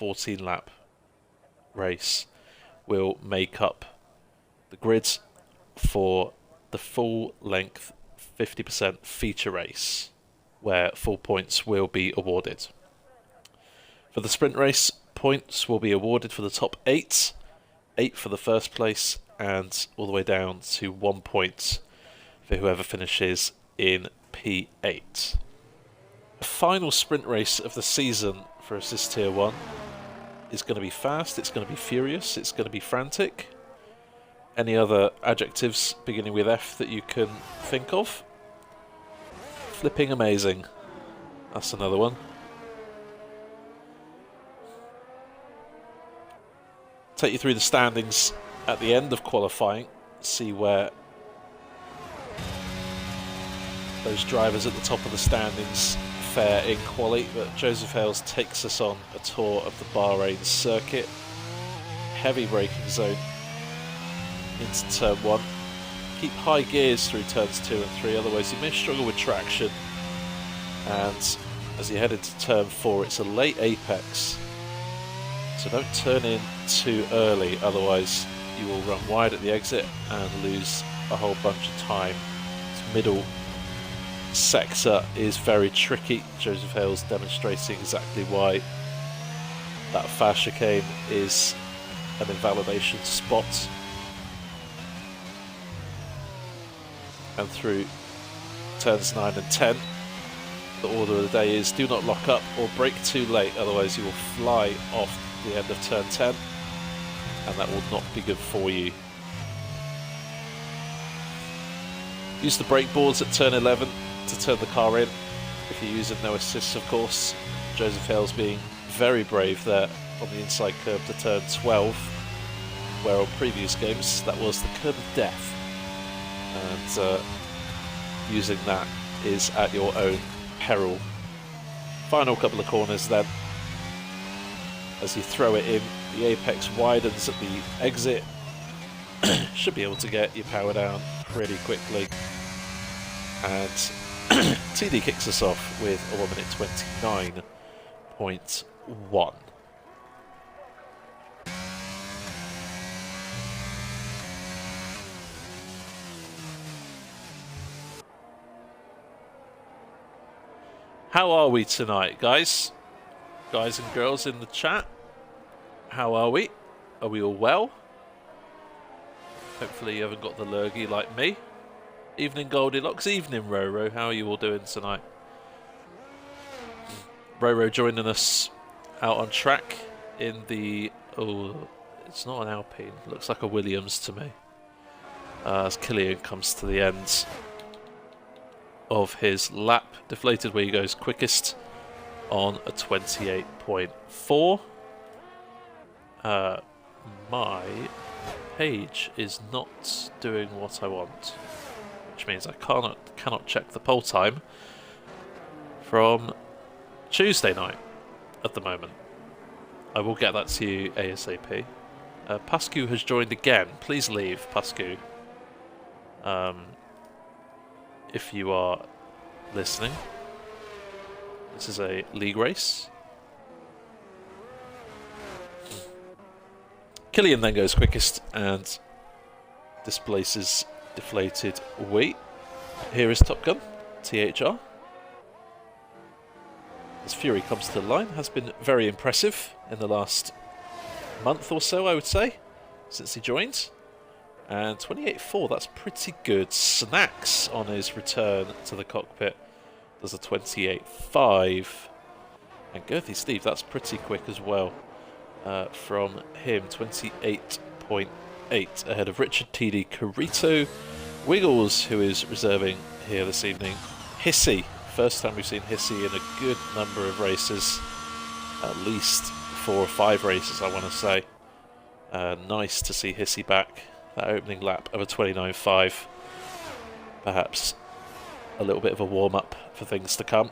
14-lap race will make up the grid for the full-length 50% feature race, where full points will be awarded. For the sprint race, points will be awarded for the top 8, 8 for the first place, and all the way down to 1 point for whoever finishes in P8. The final sprint race of the season for Assist Tier 1 is going to be fast, it's going to be furious, it's going to be frantic. Any other adjectives beginning with F that you can think of? Flipping amazing. That's another one. Take you through the standings at the end of qualifying, see where those drivers at the top of the standings fare in quali, but Joseph Hales takes us on a tour of the Bahrain circuit. Heavy braking zone into turn 1. Keep high gears through turns 2 and 3, otherwise you may struggle with traction. And as you head into turn 4, it's a late apex, so don't turn in too early, otherwise you will run wide at the exit and lose a whole bunch of time. This middle sector is very tricky. Joseph Hales demonstrating exactly why that fast chicane is an invalidation spot. And through turns 9 and 10, the order of the day is do not lock up or brake too late, otherwise you will fly off the end of turn 10, and that will not be good for you. Use the brake boards at turn 11 to turn the car in, if you're using no assists of course. Joseph Hales being very brave there on the inside curb to turn 12, where on previous games that was the curb of death, and using that is at your own peril. Final couple of corners then. As you throw it in, the apex widens at the exit. Should be able to get your power down pretty quickly. And TD kicks us off with a 1:29.1. How are we tonight, guys? Guys and girls in the chat, how are we? Are we all well? Hopefully you haven't got the lurgy like me. Evening Goldilocks, evening Roro, how are you all doing tonight? Roro joining us out on track in the... oh, it's not an Alpine, looks like a Williams to me. As Killian comes to the end of his lap, deflated where he goes quickest on a 28.4. My page is not doing what I want, which means I cannot check the poll time from Tuesday night at the moment. I will get that to you ASAP. Pascu has joined again. Please leave, Pascu. If you are listening. This is a league race. Killian then goes quickest and displaces deflated Wheat. Here is Top Gun, THR. As Fury comes to the line, has been very impressive in the last month or so, I would say, since he joined. And 28.4, that's pretty good. Snacks on his return to the cockpit does a 28.5. And Girthy Steve, that's pretty quick as well. From him, 28.8 ahead of Richard TD Carito. Wiggles, who is reserving here this evening. Hissy, first time we've seen Hissy in a good number of races. At least 4 or 5 races, I want to say. Nice to see Hissy back. That opening lap of a 29.5. Perhaps a little bit of a warm-up for things to come.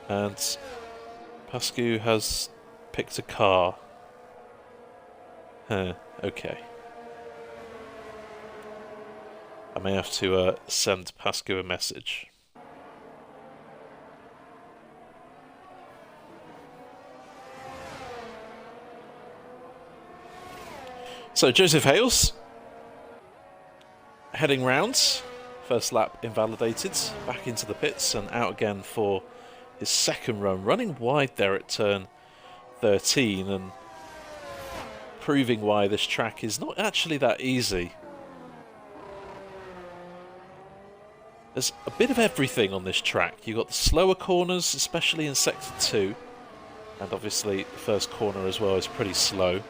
And Pascu has picked a car. Okay. I may have to send Pascu a message. So Joseph Hales, heading round, first lap invalidated, back into the pits and out again for his second run, running wide there at turn 13 and proving why this track is not actually that easy. There's a bit of everything on this track. You've got the slower corners, especially in Sector 2, and obviously the first corner as well is pretty slow,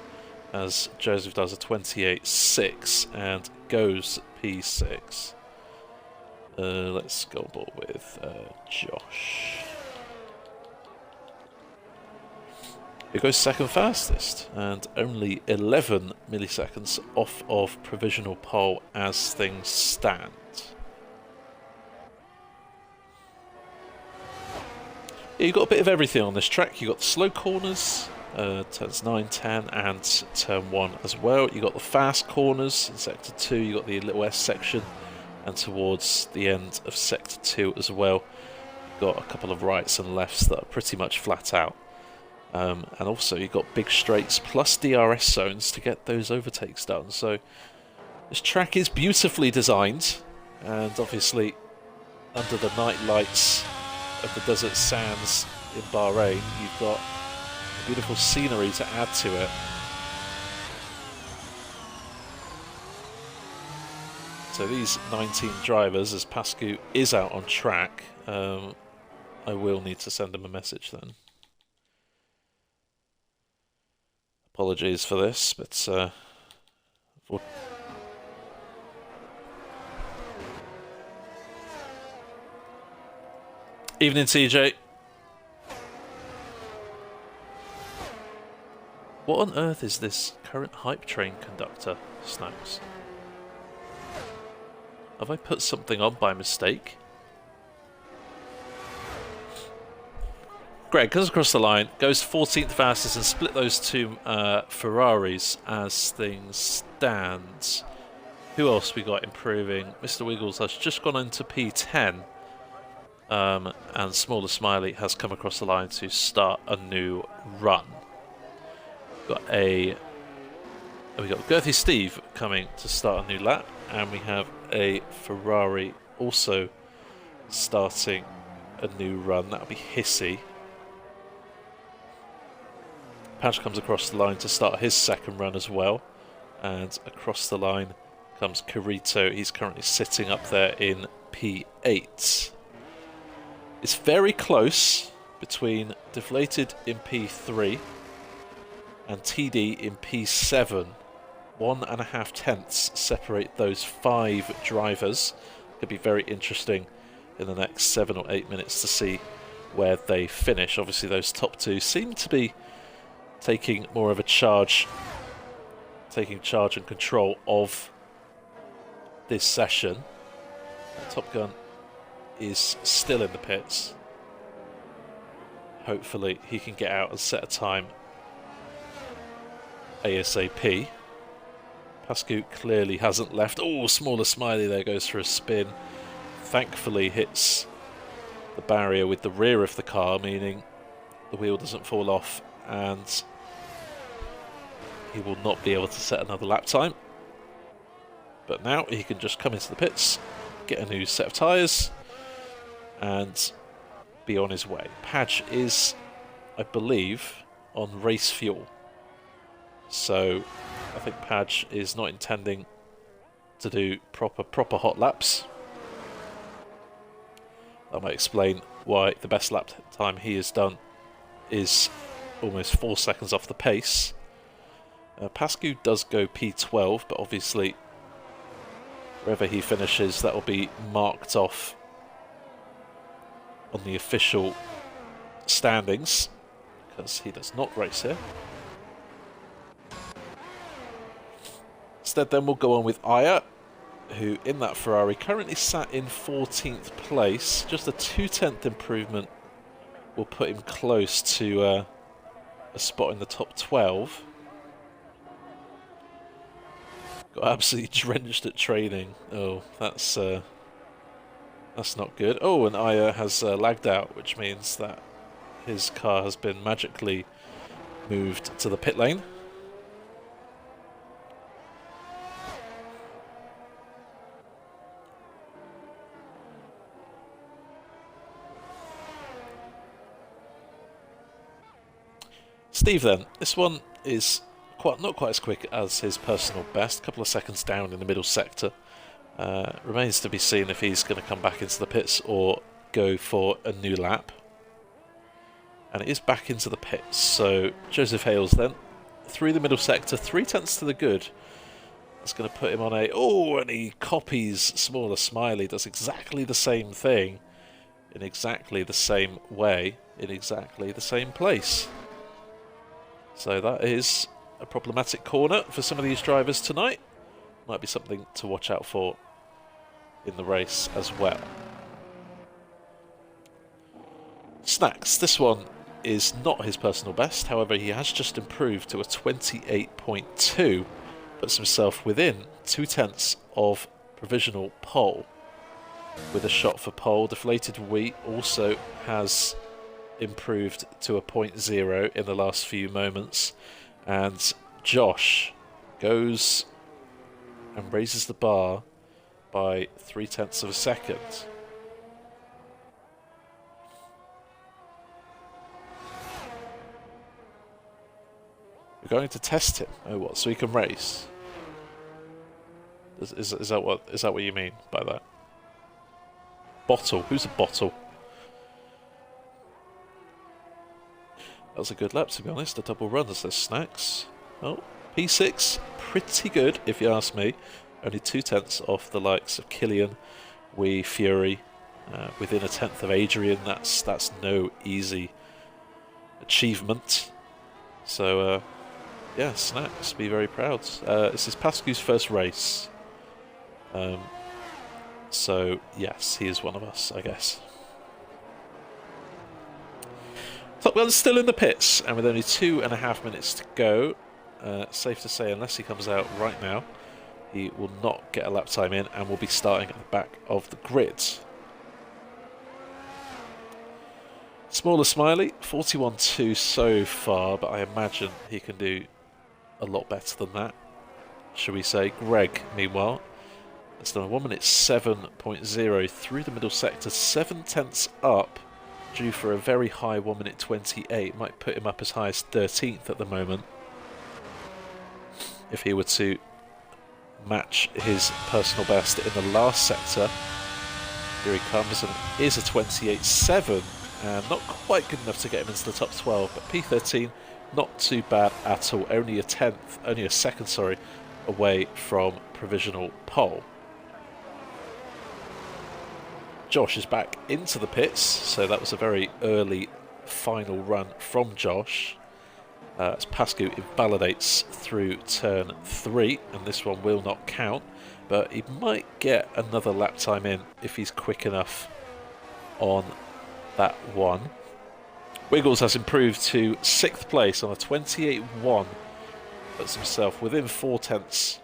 as Joseph does a 28.6 and goes P6. Let's go on board with Josh. He goes second fastest and only 11 milliseconds off of provisional pole as things stand. Yeah, you've got a bit of everything on this track. You've got the slow corners, turns 9, 10 and turn 1 as well. You've got the fast corners in Sector 2, you've got the little S section, and towards the end of Sector 2 as well, you've got a couple of rights and lefts that are pretty much flat out. And also you've got big straights plus DRS zones to get those overtakes done. So this track is beautifully designed, and obviously under the night lights of the desert sands in Bahrain, you've got beautiful scenery to add to it. So these 19 drivers, as Pascu is out on track, I will need to send him a message then. Apologies for this, but evening, TJ. What on earth is this current hype train conductor, Snacks? Have I put something on by mistake? Greg comes across the line, goes 14th fastest and split those two Ferraris as things stand. Who else we got improving? Mr. Wiggles has just gone into P10. And Smaller Smiley has come across the line to start a new run. We got Girthy Steve coming to start a new lap, and we have a Ferrari also starting a new run. That'll be Hissy. Patch comes across the line to start his second run as well, and across the line comes Carito. He's currently sitting up there in P8. It's very close between Deflated in P3 and TD in P7. 1.5 tenths separate those 5 drivers. Could be very interesting in the next 7 or 8 minutes to see where they finish. Obviously those top 2 seem to be taking more of a charge, taking charge and control of this session. Top Gun is still in the pits. Hopefully he can get out and set a time ASAP. Pascu clearly hasn't left. Oh, Smaller Smiley there goes for a spin. Thankfully hits the barrier with the rear of the car, meaning the wheel doesn't fall off and he will not be able to set another lap time. But now he can just come into the pits, get a new set of tyres and be on his way. Padge is, I believe, on race fuel. So I think Padge is not intending to do proper hot laps. That might explain why the best lap time he has done is almost 4 seconds off the pace. Pascu does go P12, but obviously wherever he finishes, that will be marked off on the official standings, because he does not race here. Instead then we'll go on with Aya, who in that Ferrari currently sat in 14th place. Just a 2/10 improvement will put him close to a spot in the top 12. Got absolutely drenched at training. Oh, that's not good. Oh, and Aya has lagged out, which means that his car has been magically moved to the pit lane. Steve then, this one is not quite as quick as his personal best, a couple of seconds down in the middle sector. Remains to be seen if he's going to come back into the pits or go for a new lap. And it is back into the pits, so Joseph Hales then, through the middle sector, 3/10 to the good. That's going to put him on a... Oh, and he copies Smaller Smiley, does exactly the same thing, in exactly the same way, in exactly the same place. So that is a problematic corner for some of these drivers tonight. Might be something to watch out for in the race as well. Snacks, this one is not his personal best, however he has just improved to a 28.2, puts himself within 2/10 of provisional pole. With a shot for pole, Deflated Wheat also has improved to a 0.0 in the last few moments, and Josh goes and raises the bar by 0.3 of a second. We're going to test him. Oh, what? So he can race? Is that what you mean by that? Bottle. Who's a bottle? That was a good lap, to be honest. A double run as there's Snacks. Oh, P6, pretty good, if you ask me. Only 2/10 off the likes of Killian, Wee, Fury. Within a 10th of Adrian, that's no easy achievement. So, yeah, Snacks, be very proud. This is Pascu's first race. So, yes, he is one of us, I guess. Top Gun's still in the pits, and with only 2.5 minutes to go, safe to say, unless he comes out right now, he will not get a lap time in and will be starting at the back of the grid. Smaller Smiley, 41.2 so far, but I imagine he can do a lot better than that, shall we say. Greg, meanwhile, has done a 1 minute 7.0 through the middle sector, 7/10 up, due for a very high 1 minute 28. Might put him up as high as 13th at the moment if he were to match his personal best in the last sector. Here he comes, and it is a 28.7, and not quite good enough to get him into the top 12, but P13 not too bad at all. Only a second, sorry, away from provisional pole. Josh is back into the pits, so that was a very early final run from Josh. As Pascu invalidates through turn 3, and this one will not count, but he might get another lap time in if he's quick enough on that one. Wiggles has improved to 6th place on a 28.1, puts himself within 0.4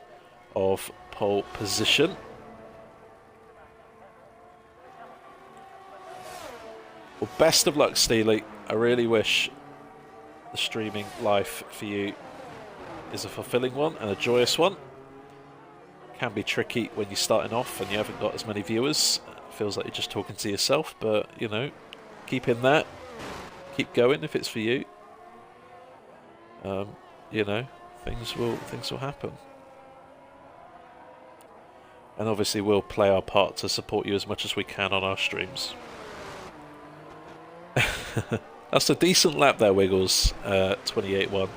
of pole position. Well, best of luck, Steely. I really wish the streaming life for you is a fulfilling one and a joyous one. Can be tricky when you're starting off and you haven't got as many viewers. It feels like you're just talking to yourself, but, you know, keep in that. Keep going if it's for you. You know, things will happen. And obviously we'll play our part to support you as much as we can on our streams. That's a decent lap there, Wiggles. 28.1.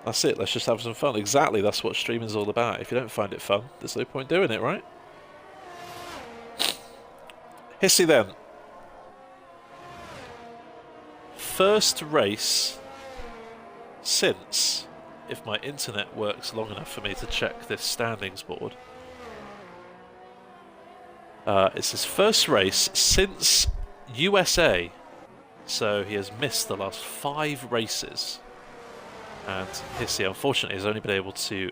That's it, let's just have some fun. Exactly, that's what streaming's all about. If you don't find it fun, there's no point doing it, right? Hissy then. First race since, if my internet works long enough for me to check this standings board, it's his first race since USA, so he has missed the last 5 races. And Hissy, unfortunately, has only been able to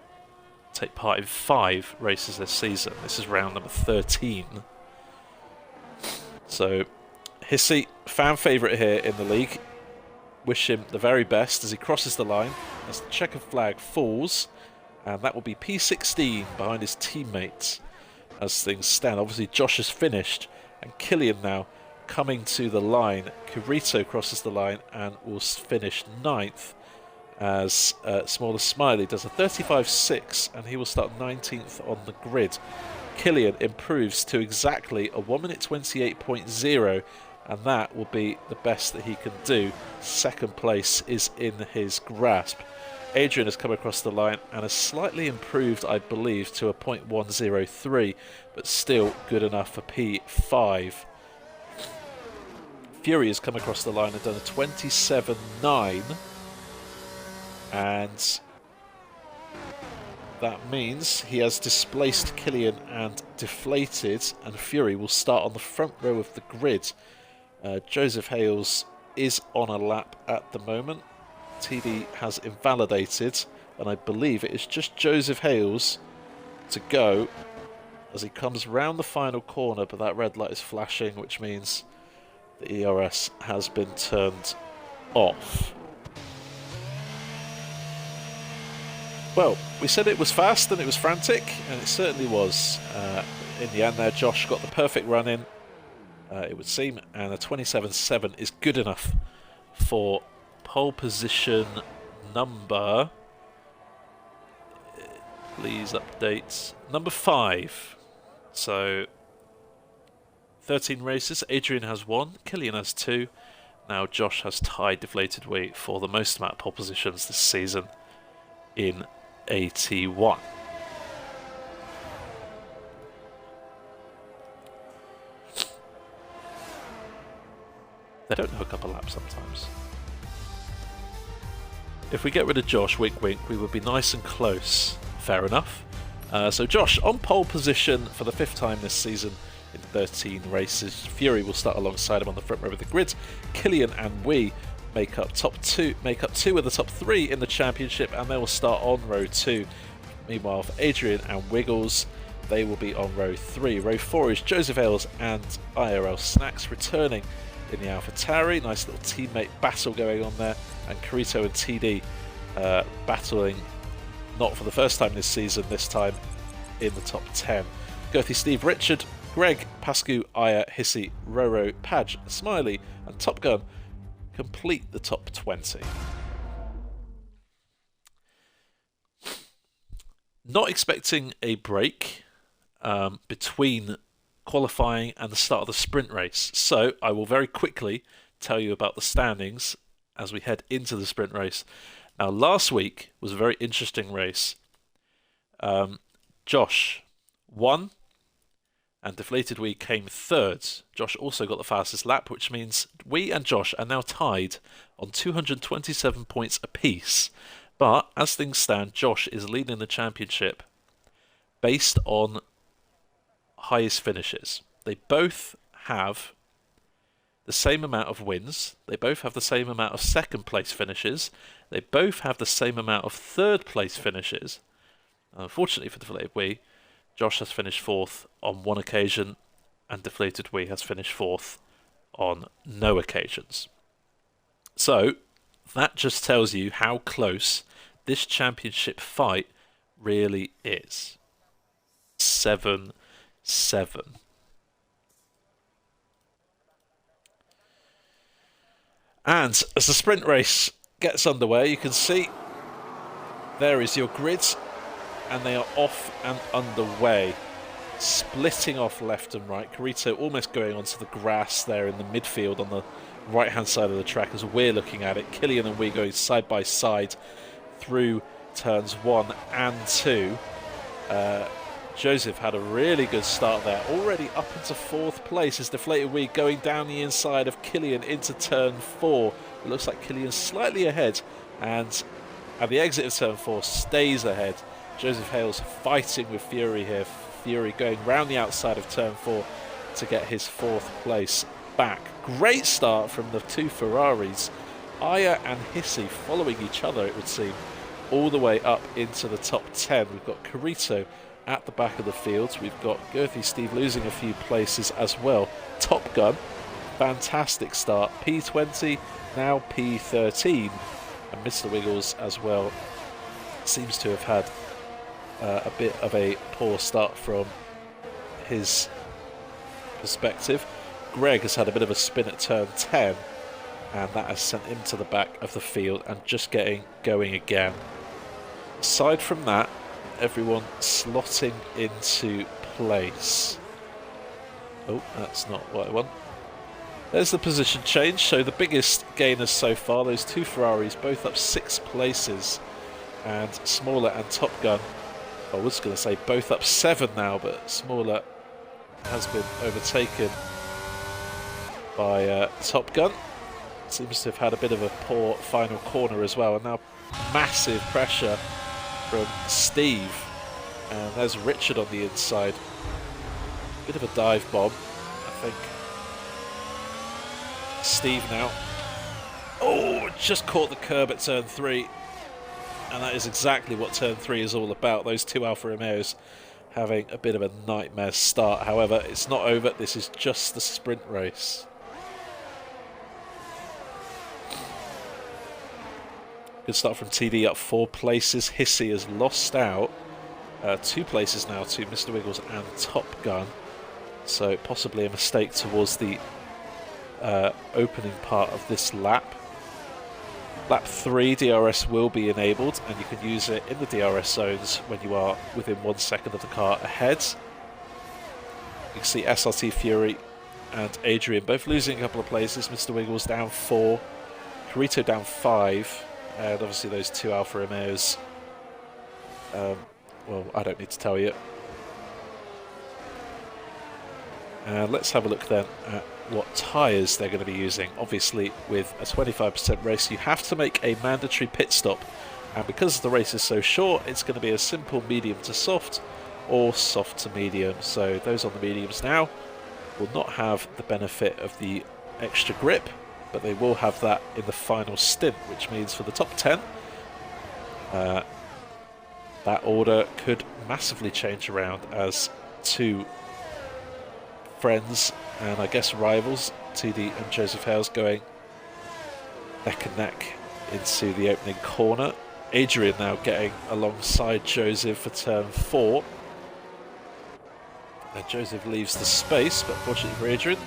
take part in 5 races this season. This is round number 13. So, Hissy, fan favourite here in the league. Wish him the very best as he crosses the line, as the checkered flag falls, and that will be P16 behind his teammates as things stand. Obviously, Josh has finished, and Killian now coming to the line. Kurito crosses the line and will finish 9th, as Smaller Smiley does a 35.6, and he will start 19th on the grid. Killian improves to exactly a 1 minute 28.0, and that will be the best that he can do. Second place is in his grasp. Adrian has come across the line and has slightly improved, I believe, to a .103, but still good enough for P5. Fury has come across the line and done a 27.9, and that means he has displaced Killian and deflated, and Fury will start on the front row of the grid. Joseph Hales is on a lap at the moment. TD has invalidated, and I believe it is just Joseph Hales to go as he comes round the final corner, but that red light is flashing, which means the ERS has been turned off. Well, we said it was fast and it was frantic, and it certainly was. In the end there, Josh got the perfect run in, it would seem, and a 27.7 is good enough for pole position number, please update, number 5. So 13 races, Adrian has 1, Killian has 2, now Josh has tied Deflated Wee for the most amount of pole positions this season in AT1. They don't hook up a lap sometimes. If we get rid of Josh, wink wink, we would be nice and close. Fair enough. So Josh on pole position for the 5th time this season in 13 races. Fury will start alongside him on the front row of the grid. Killian and Wee make up 2 of the top 3 in the championship, and they will start on row 2. Meanwhile, for Adrian and Wiggles, they will be on row 3. Row 4 is Joseph Ailes and IIRL Snacks returning in the AlphaTauri. Nice little teammate battle going on there, and Kurito and TD battling, not for the first time this season, this time in the top 10. Girthy Steve, Richard, Greg, Pascu, Aya, Hissy, Roro, Padge, Smiley and Top Gun complete the top 20. Not expecting a break between qualifying and the start of the sprint race, so I will very quickly tell you about the standings as we head into the sprint race. Now, last week was a very interesting race. Josh won and Deflated Wee came 3rd. Josh also got the fastest lap, which means Wee and Josh are now tied on 227 points apiece. But as things stand, Josh is leading the championship based on highest finishes. They both have the same amount of wins. They both have the same amount of 2nd place finishes. They both have the same amount of 3rd place finishes. Unfortunately for Deflated Wee, Josh has finished 4th on 1 occasion, and Deflated Wee has finished 4th on no occasions. So that just tells you how close this championship fight really is. 7-7. And as the sprint race gets underway, you can see there is your grid, and they are off and underway, splitting off left and right. Kurito almost going onto the grass there in the midfield on the right-hand side of the track as we're looking at it. Killian and Wee going side by side through turns 1 and 2. Joseph had a really good start there, already up into 4th place as Deflated Wee going down the inside of Killian into turn 4. It looks like Killian's slightly ahead, and at the exit of turn 4 stays ahead. Joseph Hales fighting with Fury here. Fury going round the outside of turn 4 to get his 4th place back. Great start from the 2 Ferraris Aya and Hissy following each other, it would seem, all the way up into the top 10. We've got Carito at the back of the field. We've got Girthy Steve losing a few places as well. Top Gun, fantastic start. P20, now P13. And Mr. Wiggles as well seems to have had a bit of a poor start from his perspective. Greg has had a bit of a spin at turn 10, and that has sent him to the back of the field and just getting going again. Aside from that, everyone slotting into place. Oh, that's not what I want. There's the position change. So the biggest gainers so far, those two Ferraris, both up 6 places, and Smaller and Top Gun, I was going to say both up 7 now, but Smaller has been overtaken by Top Gun. Seems to have had a bit of a poor final corner as well, and now massive pressure from Steve, and there's Richard on the inside. Bit of a dive bomb, I think. Steve now. Oh, just caught the curb at turn 3, and that is exactly what turn 3 is all about. Those two Alfa Romeos having a bit of a nightmare start. However, it's not over. This is just the sprint race. Good start from TD, up 4 places. Hissy has lost out 2 places now to Mr. Wiggles and Top Gun. So possibly a mistake towards the opening part of this lap. Lap 3 DRS will be enabled, and you can use it in the DRS zones when you are within 1 second of the car ahead. You can see SRT Fury and Adrian both losing a couple of places. Mr. Wiggles down 4, Carito down 5, and obviously those two Alfa Romeos, well, I don't need to tell you. Let's have a look then at what tyres they're going to be using. Obviously, with a 25% race, you have to make a mandatory pit stop, and because the race is so short, it's going to be a simple medium to soft or soft to medium. So those on the mediums now will not have the benefit of the extra grip, but they will have that in the final stint, which means for the top 10, that order could massively change around, as two friends and I guess rivals, TD and Joseph Hales, going neck and neck into the opening corner. Adrian now getting alongside Joseph for turn 4. And Joseph leaves the space, but fortunately for Adrian,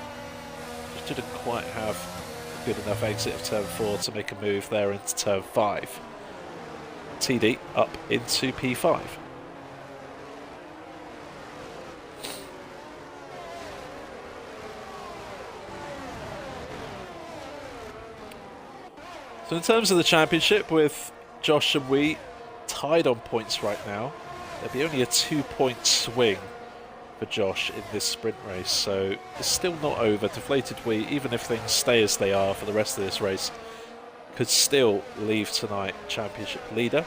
just didn't quite have a good enough exit of turn 4 to make a move there into turn 5. TD up into P5. So in terms of the championship, with Josh and Wee tied on points right now, there'll be only a 2-point swing for Josh in this sprint race, so it's still not over. Deflated Wee, even if things stay as they are for the rest of this race, could still leave tonight championship leader.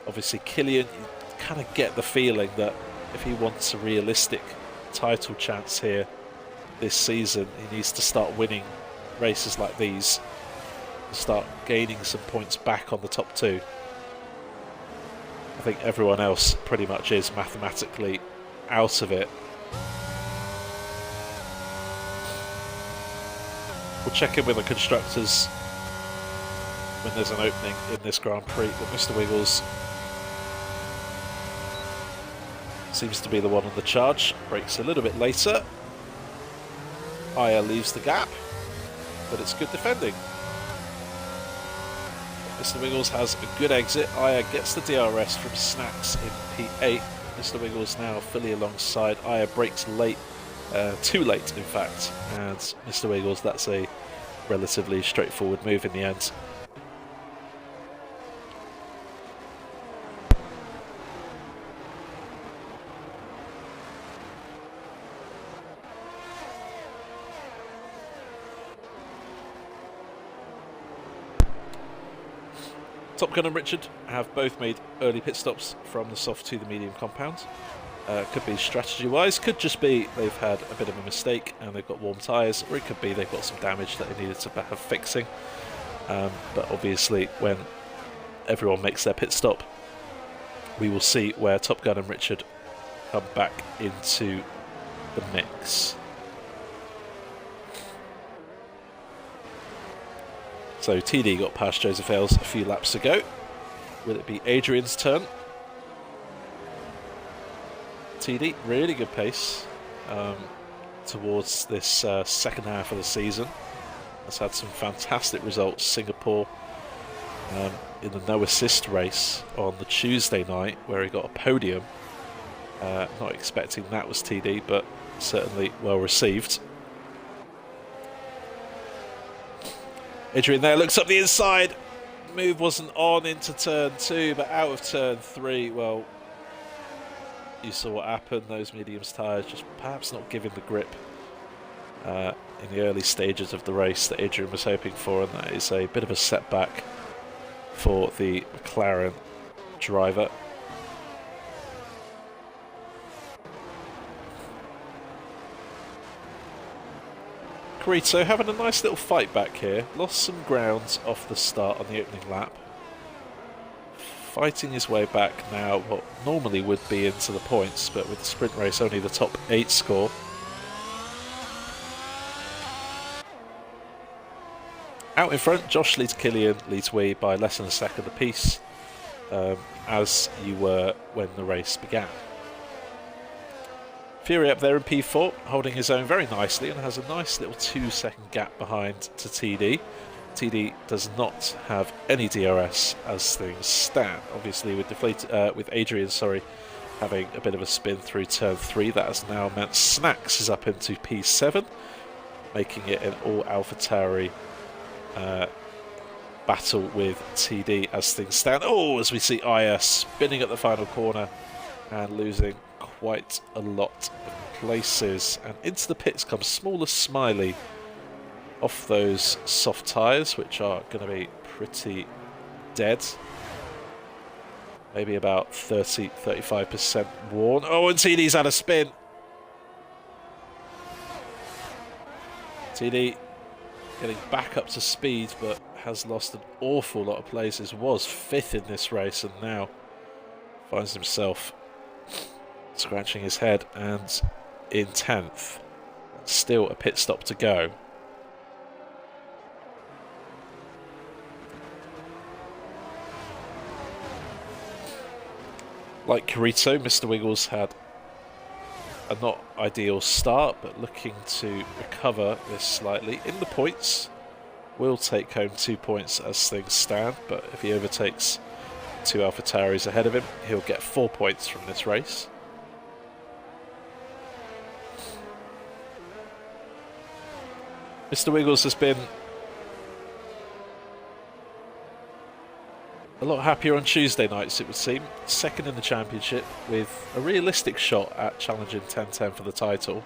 Obviously Killian, you kind of get the feeling that if he wants a realistic title chance here this season, he needs to start winning races like these, start gaining some points back on the top 2. I think everyone else pretty much is mathematically out of it. We'll check in with the constructors when there's an opening in this Grand Prix, but Mr. Wiggles seems to be the one on the charge. Brakes a little bit later. Aya leaves the gap, but it's good defending. Mr. Wiggles has a good exit. Aya gets the DRS from Snacks in P8. Mr. Wiggles now fully alongside. Aya brakes late, too late in fact, and Mr. Wiggles, that's a relatively straightforward move in the end. Top Gun and Richard have both made early pit stops from the soft to the medium compound. Could be strategy-wise, could just be they've had a bit of a mistake and they've got warm tyres, or it could be they've got some damage that they needed to have fixing. But obviously when everyone makes their pit stop, we will see where Top Gun and Richard come back into the mix. So TD got past Joseph Ailes a few laps ago. Will it be Adrian's turn? TD, really good pace towards this second half of the season. Has had some fantastic results. Singapore in the no assist race on the Tuesday night where he got a podium. Not expecting that was TD, but certainly well received. Adrian there looks up the inside. Move wasn't on into turn 2, but out of turn 3, well, you saw what happened. Those mediums tyres just perhaps not giving the grip in the early stages of the race that Adrian was hoping for, and that is a bit of a setback for the McLaren driver. Carito having a nice little fight back here. Lost some ground off the start on the opening lap. Fighting his way back now, what normally would be into the points, but with the sprint race only the top 8 score. Out in front, Josh leads Killian, leads Wee by less than a second apiece, as you were when the race began. Fury up there in P4, holding his own very nicely and has a nice little 2-second gap behind to TD. TD does not have any DRS as things stand. Obviously with Adrian, having a bit of a spin through turn 3, that has now meant Snacks is up into P7, making it an all AlphaTauri battle with TD as things stand. Oh, as we see Aya spinning at the final corner and losing quite a lot of places, and into the pits comes Smaller Smiley off those soft tyres, which are going to be pretty dead. Maybe about 30-35% worn. Oh, and TD's had a spin. TD getting back up to speed, but has lost an awful lot of places. Was 5th in this race and now finds himself scratching his head and in 10th. Still a pit stop to go. Like Carito, Mr. Wiggles had a not ideal start, but looking to recover this slightly. In the points, will take home 2 points as things stand, but if he overtakes 2 AlphaTauris ahead of him, he'll get 4 points from this race. Mr. Wiggles has been a lot happier on Tuesday nights, it would seem. 2nd in the championship with a realistic shot at challenging 10-10 for the title.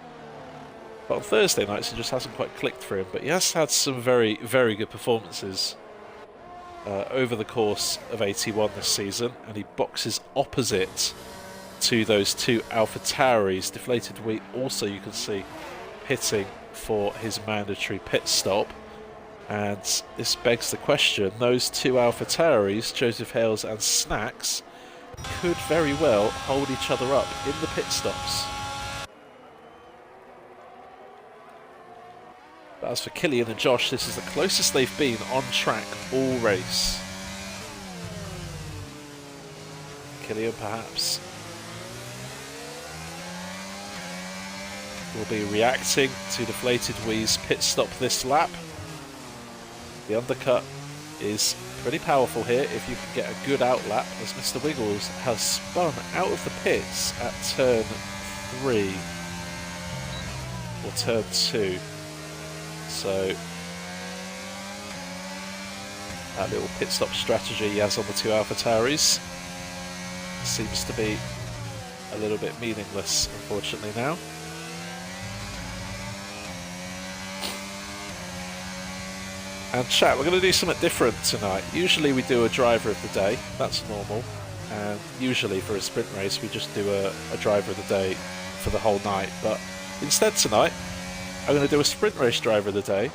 But on Thursday nights it just hasn't quite clicked for him, but he has had some very, very good performances over the course of 81 this season, and he boxes opposite to those 2 AlphaTauris. Deflated Wheat also, you can see, pitting for his mandatory pit stop. And this begs the question, those 2 AlphaTauris, Joseph Hales and Snacks, could very well hold each other up in the pit stops. But as for Killian and Josh, this is the closest they've been on track all race. Killian perhaps will be reacting to Deflated Wee's pit stop this lap. The undercut is pretty powerful here if you can get a good outlap, as Mr. Wiggles has spun out of the pits at turn 3 or turn 2. So that little pit stop strategy he has on the 2 AlphaTauris seems to be a little bit meaningless, unfortunately, now. And chat, we're going to do something different tonight. Usually we do a driver of the day, that's normal. And usually for a sprint race we just do a driver of the day for the whole night. But instead tonight, I'm going to do a sprint race driver of the day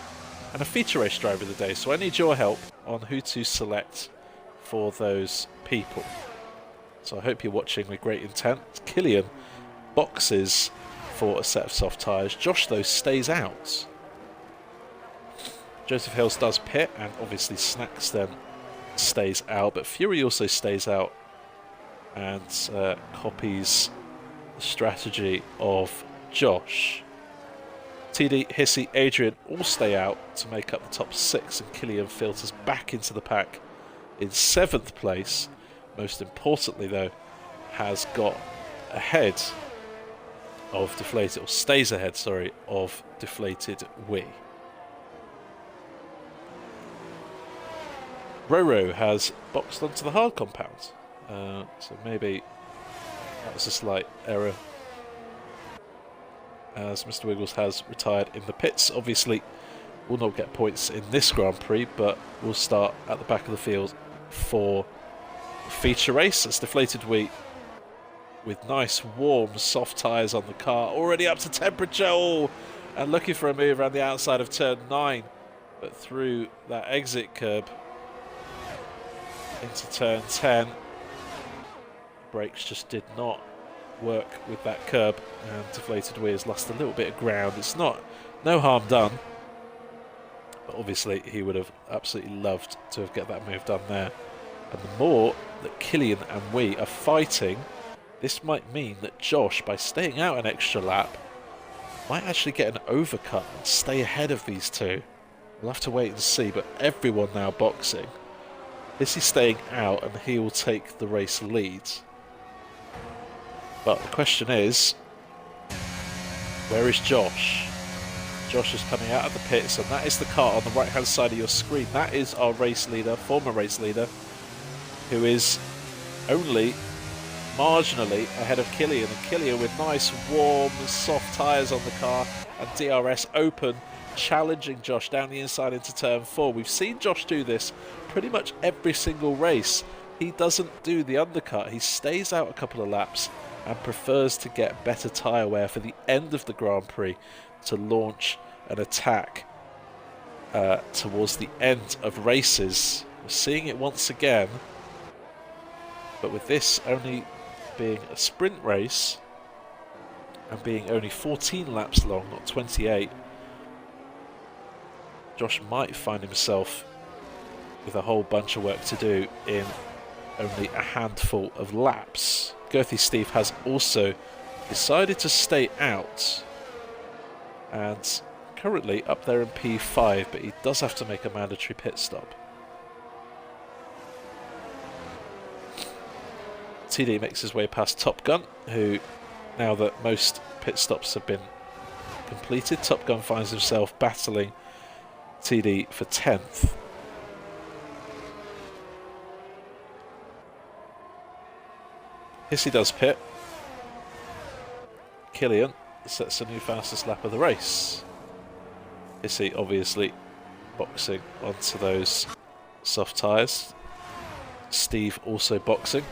and a feature race driver of the day. So I need your help on who to select for those people. So I hope you're watching with great intent. Killian boxes for a set of soft tyres. Josh, though, stays out. Joseph Hills does pit, and obviously Snacks then stays out, but Fury also stays out and copies the strategy of Josh. TD, Hissy, Adrian all stay out to make up the top 6, and Killian filters back into the pack in 7th place. Most importantly, though, has got ahead of Deflated, or stays ahead, sorry, of Deflated Wee. Roro has boxed onto the hard compound, so maybe that was a slight error, as Mr. Wiggles has retired in the pits. Obviously will not get points in this Grand Prix, but we'll start at the back of the field for the feature race. It's Deflated Wheat with nice warm soft tyres on the car, already up to temperature. Oh, and looking for a move around the outside of turn 9, but through that exit curb into turn 10. Brakes just did not work with that curb, and Deflated Wee has lost a little bit of ground. It's no harm done, but obviously he would have absolutely loved to have get that move done there. And the more that Killian and Wee are fighting, this might mean that Josh, by staying out an extra lap, might actually get an overcut and stay ahead of these two. We'll have to wait and see, but everyone now boxing. This is staying out, and he will take the race lead. But the question is, where is Josh? Josh is coming out of the pits, and that is the car on the right-hand side of your screen. That is our race leader, former race leader, who is only marginally ahead of Killian. And Killian with nice, warm, soft tyres on the car, and DRS open, challenging Josh down the inside into turn 4. We've seen Josh do this pretty much every single race. He doesn't do the undercut. He stays out a couple of laps and prefers to get better tyre wear for the end of the Grand Prix to launch an attack towards the end of races. We're seeing it once again, but with this only being a sprint race and being only 14 laps long, not 28, Josh might find himself with a whole bunch of work to do in only a handful of laps. Girthy Steve has also decided to stay out, and currently up there in P5, but he does have to make a mandatory pit stop. TD makes his way past Top Gun, who, now that most pit stops have been completed, Top Gun finds himself battling TD for 10th. Hissy does pit. Killian sets a new fastest lap of the race. Hissy obviously boxing onto those soft tyres. Steve also boxing.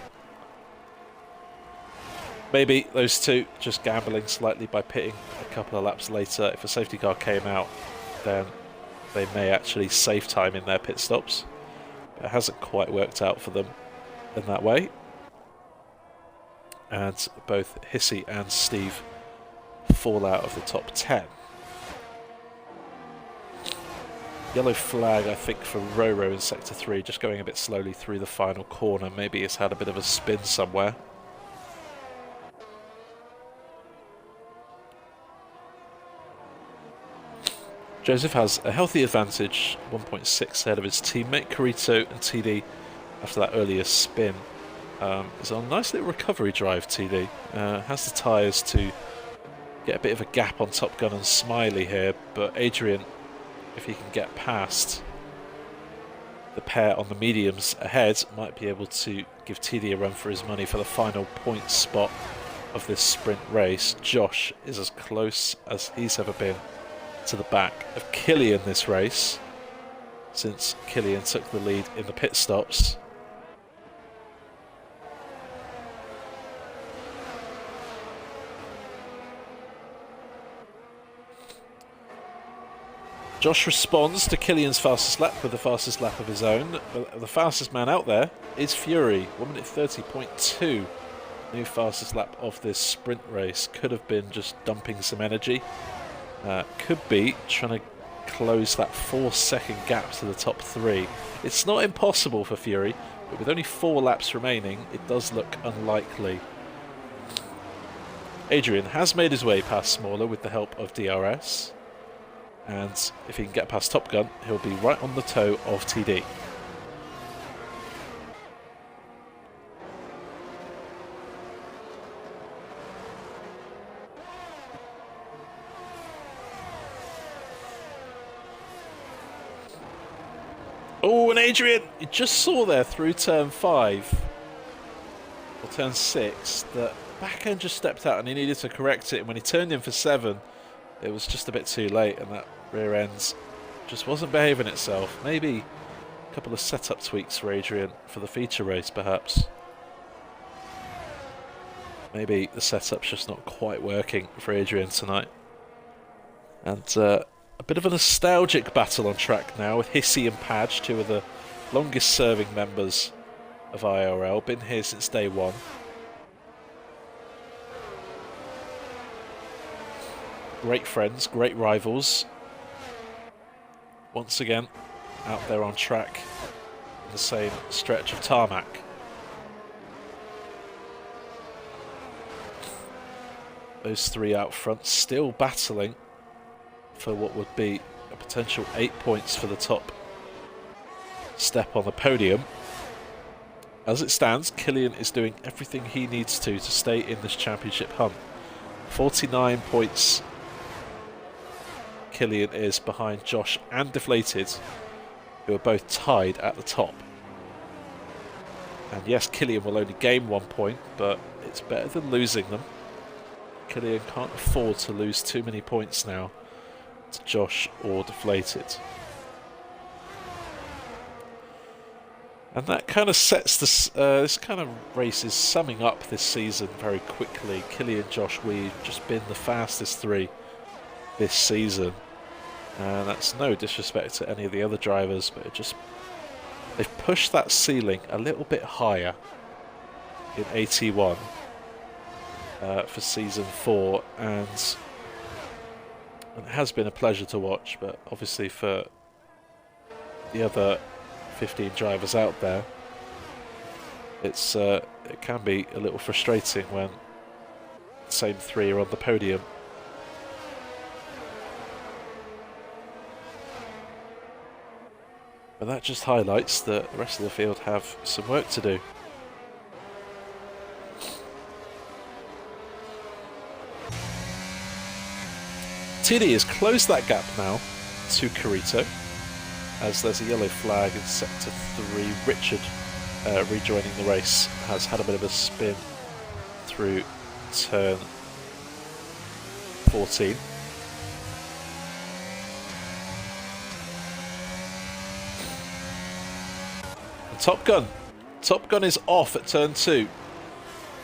Maybe those two just gambling slightly by pitting a couple of laps later. If a safety car came out, then they may actually save time in their pit stops. But it hasn't quite worked out for them in that way. And both Hissy and Steve fall out of the top 10. Yellow flag, I think, for Roro in Sector 3, just going a bit slowly through the final corner. Maybe it's had a bit of a spin somewhere. Joseph has a healthy advantage, 1.6 ahead of his teammate. Carito and TD, after that earlier spin, is on a nice little recovery drive. TD has the tyres to get a bit of a gap on Top Gun and Smiley here, but Adrian, if he can get past the pair on the mediums ahead, might be able to give TD a run for his money for the final point spot of this sprint race. Josh is as close as he's ever been to the back of Killian this race, since Killian took the lead in the pit stops. Josh responds to Killian's fastest lap with the fastest lap of his own. But the fastest man out there is Fury, 1 minute 30.2. New fastest lap of this sprint race. Could have been just dumping some energy. Could be trying to close that 4-second gap to the top 3. It's not impossible for Fury, but with only 4 laps remaining, it does look unlikely. Adrian has made his way past Smaller with the help of DRS. And if he can get past Top Gun, he'll be right on the toe of TD. Oh, and Adrian, you just saw there through turn 5, or turn 6, that back end just stepped out and he needed to correct it. And when he turned in for 7, it was just a bit too late, and that rear end just wasn't behaving itself. Maybe a couple of setup tweaks for Adrian for the feature race, perhaps. Maybe the setup's just not quite working for Adrian tonight. And a bit of a nostalgic battle on track now with Hissy and Padge, 2 of the longest serving members of IIRL. Been here since day 1. Great friends, great rivals. Once again, out there on track in the same stretch of tarmac. Those 3 out front still battling for what would be a potential 8 points for the top step on the podium. As it stands, Killian is doing everything he needs to stay in this championship hunt. 49 points Killian is behind Josh and Deflated, who are both tied at the top. And yes, Killian will only gain 1 point, but it's better than losing them. Killian can't afford to lose too many points now to Josh or Deflated. And that kind of sets this kind of race is summing up this season very quickly. Killian, Josh, we've just been the fastest 3 this season. And that's no disrespect to any of the other drivers, but they've pushed that ceiling a little bit higher in AT1 for season 4, and it has been a pleasure to watch. But obviously for the other 15 drivers out there, it can be a little frustrating when the same 3 are on the podium. But that just highlights that the rest of the field have some work to do. TD has closed that gap now to Carito, as there's a yellow flag in sector 3. Richard, rejoining the race, has had a bit of a spin through turn 14. Top Gun is off at turn 2,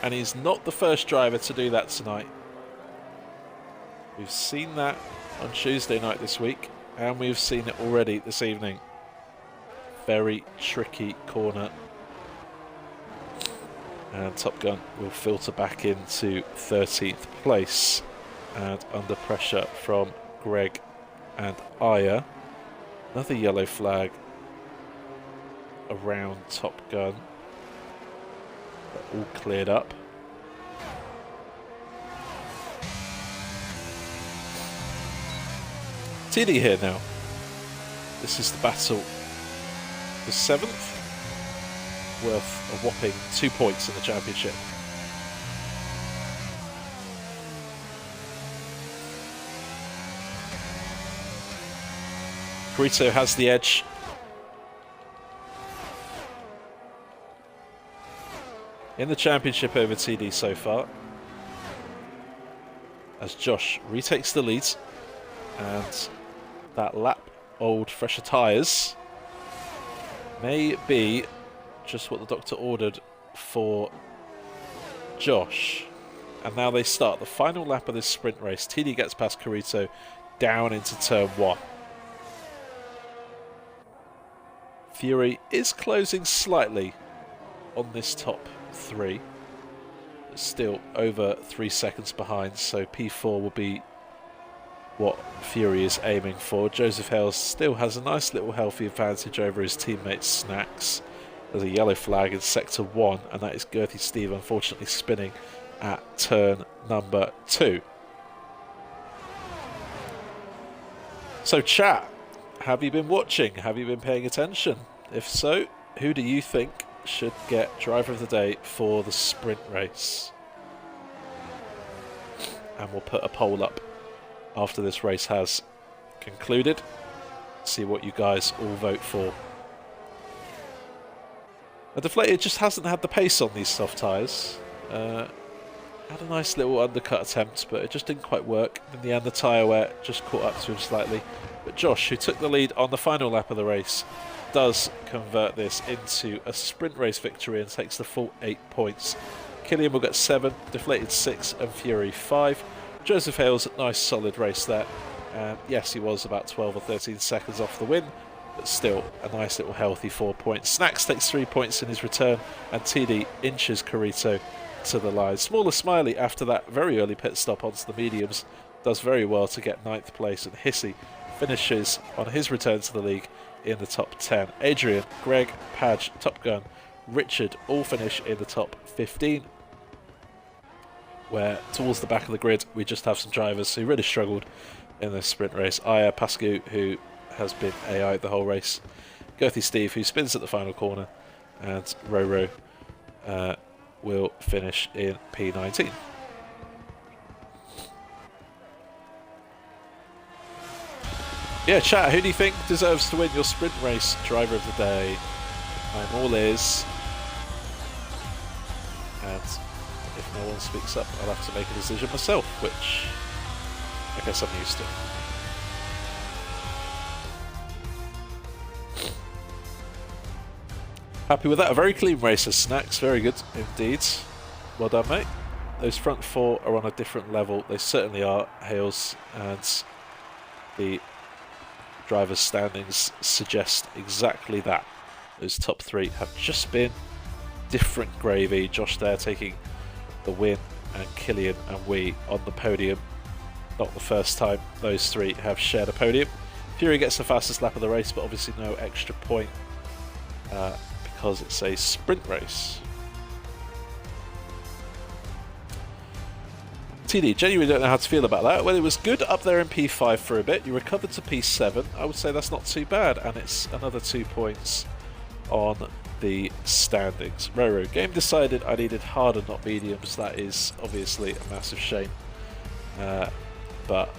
and he's not the first driver to do that tonight. We've seen that on Tuesday night this week, and we've seen it already this evening. Very tricky corner, and Top Gun will filter back into 13th place, and under pressure from Greg and Aya. Another yellow flag around Top Gun. They're all cleared up. TD here now. This is the battle for 7th, worth a whopping 2 points in the championship. Carito has the edge. In the championship over TD so far, as Josh retakes the lead, and that lap old fresher tyres may be just what the doctor ordered for Josh. And now they start the final lap of this sprint race. TD gets past Carito down into turn 1. Fury is closing slightly on this top 3. But still over 3 seconds behind, so P4 will be what Fury is aiming for. Joseph Hales still has a nice little healthy advantage over his teammate Snacks. There's a yellow flag in sector 1, and that is Girthy Steve unfortunately spinning at turn number 2. So chat, have you been watching? Have you been paying attention? If so, who do you think should get driver of the day for the sprint race? And we'll put a poll up after this race has concluded. See what you guys all vote for. A Deflated just hasn't had the pace on these soft tyres. Had a nice little undercut attempt, but it just didn't quite work. In the end, the tyre wear just caught up to him slightly. But Josh, who took the lead on the final lap of the race, does convert this into a sprint race victory and takes the full 8 points. Killian will get 7, Deflated 6, and Fury 5. Joseph Hales, nice solid race there. Yes, he was about 12 or 13 seconds off the win, but still a nice little healthy 4 points. Snacks takes 3 points in his return, and TD inches Carito to the line. Smaller Smiley, after that very early pit stop onto the mediums, does very well to get 9th place, and Hissy finishes on his return to the league in the top 10. Adrian, Greg, Padge, Top Gun, Richard all finish in the top 15, where towards the back of the grid we just have some drivers who really struggled in this sprint race. Aya Pascu, who has been AI the whole race, Girthy Steve, who spins at the final corner, and Roro will finish in P19. Yeah, chat, who do you think deserves to win your sprint race driver of the day? I'm all ears. And if no one speaks up, I'll have to make a decision myself, which I guess I'm used to. Happy with that. A very clean race of Snacks. Very good indeed. Well done, mate. Those front 4 are on a different level. They certainly are. Hales, and the drivers' standings suggest exactly that. Those top 3 have just been different gravy. Josh there taking the win, and Killian and we on the podium. Not the first time those 3 have shared a podium. Fury gets the fastest lap of the race, but obviously no extra point because it's a sprint race. TD, genuinely don't know how to feel about that. Well, it was good up there in P5 for a bit. You recovered to P7. I would say that's not too bad, and it's another 2 points on the standings. Roro, game decided I needed harder, not mediums. That is obviously a massive shame. But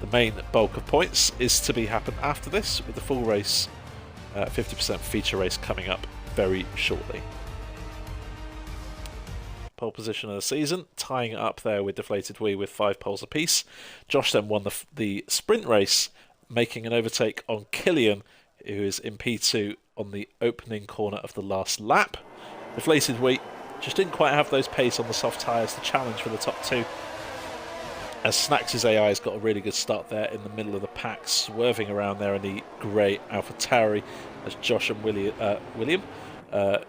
the main bulk of points is to be happen after this, with the full race 50% feature race coming up very shortly. Pole position of the season, tying it up there with Deflated Wee with 5 poles apiece. Josh then won the sprint race, making an overtake on Killian, who is in P2 on the opening corner of the last lap. Deflated Wee just didn't quite have those pace on the soft tyres to challenge for the top 2. As Snacks' AI has got a really good start there in the middle of the pack, swerving around there in the grey Alpha Tauri, as Josh and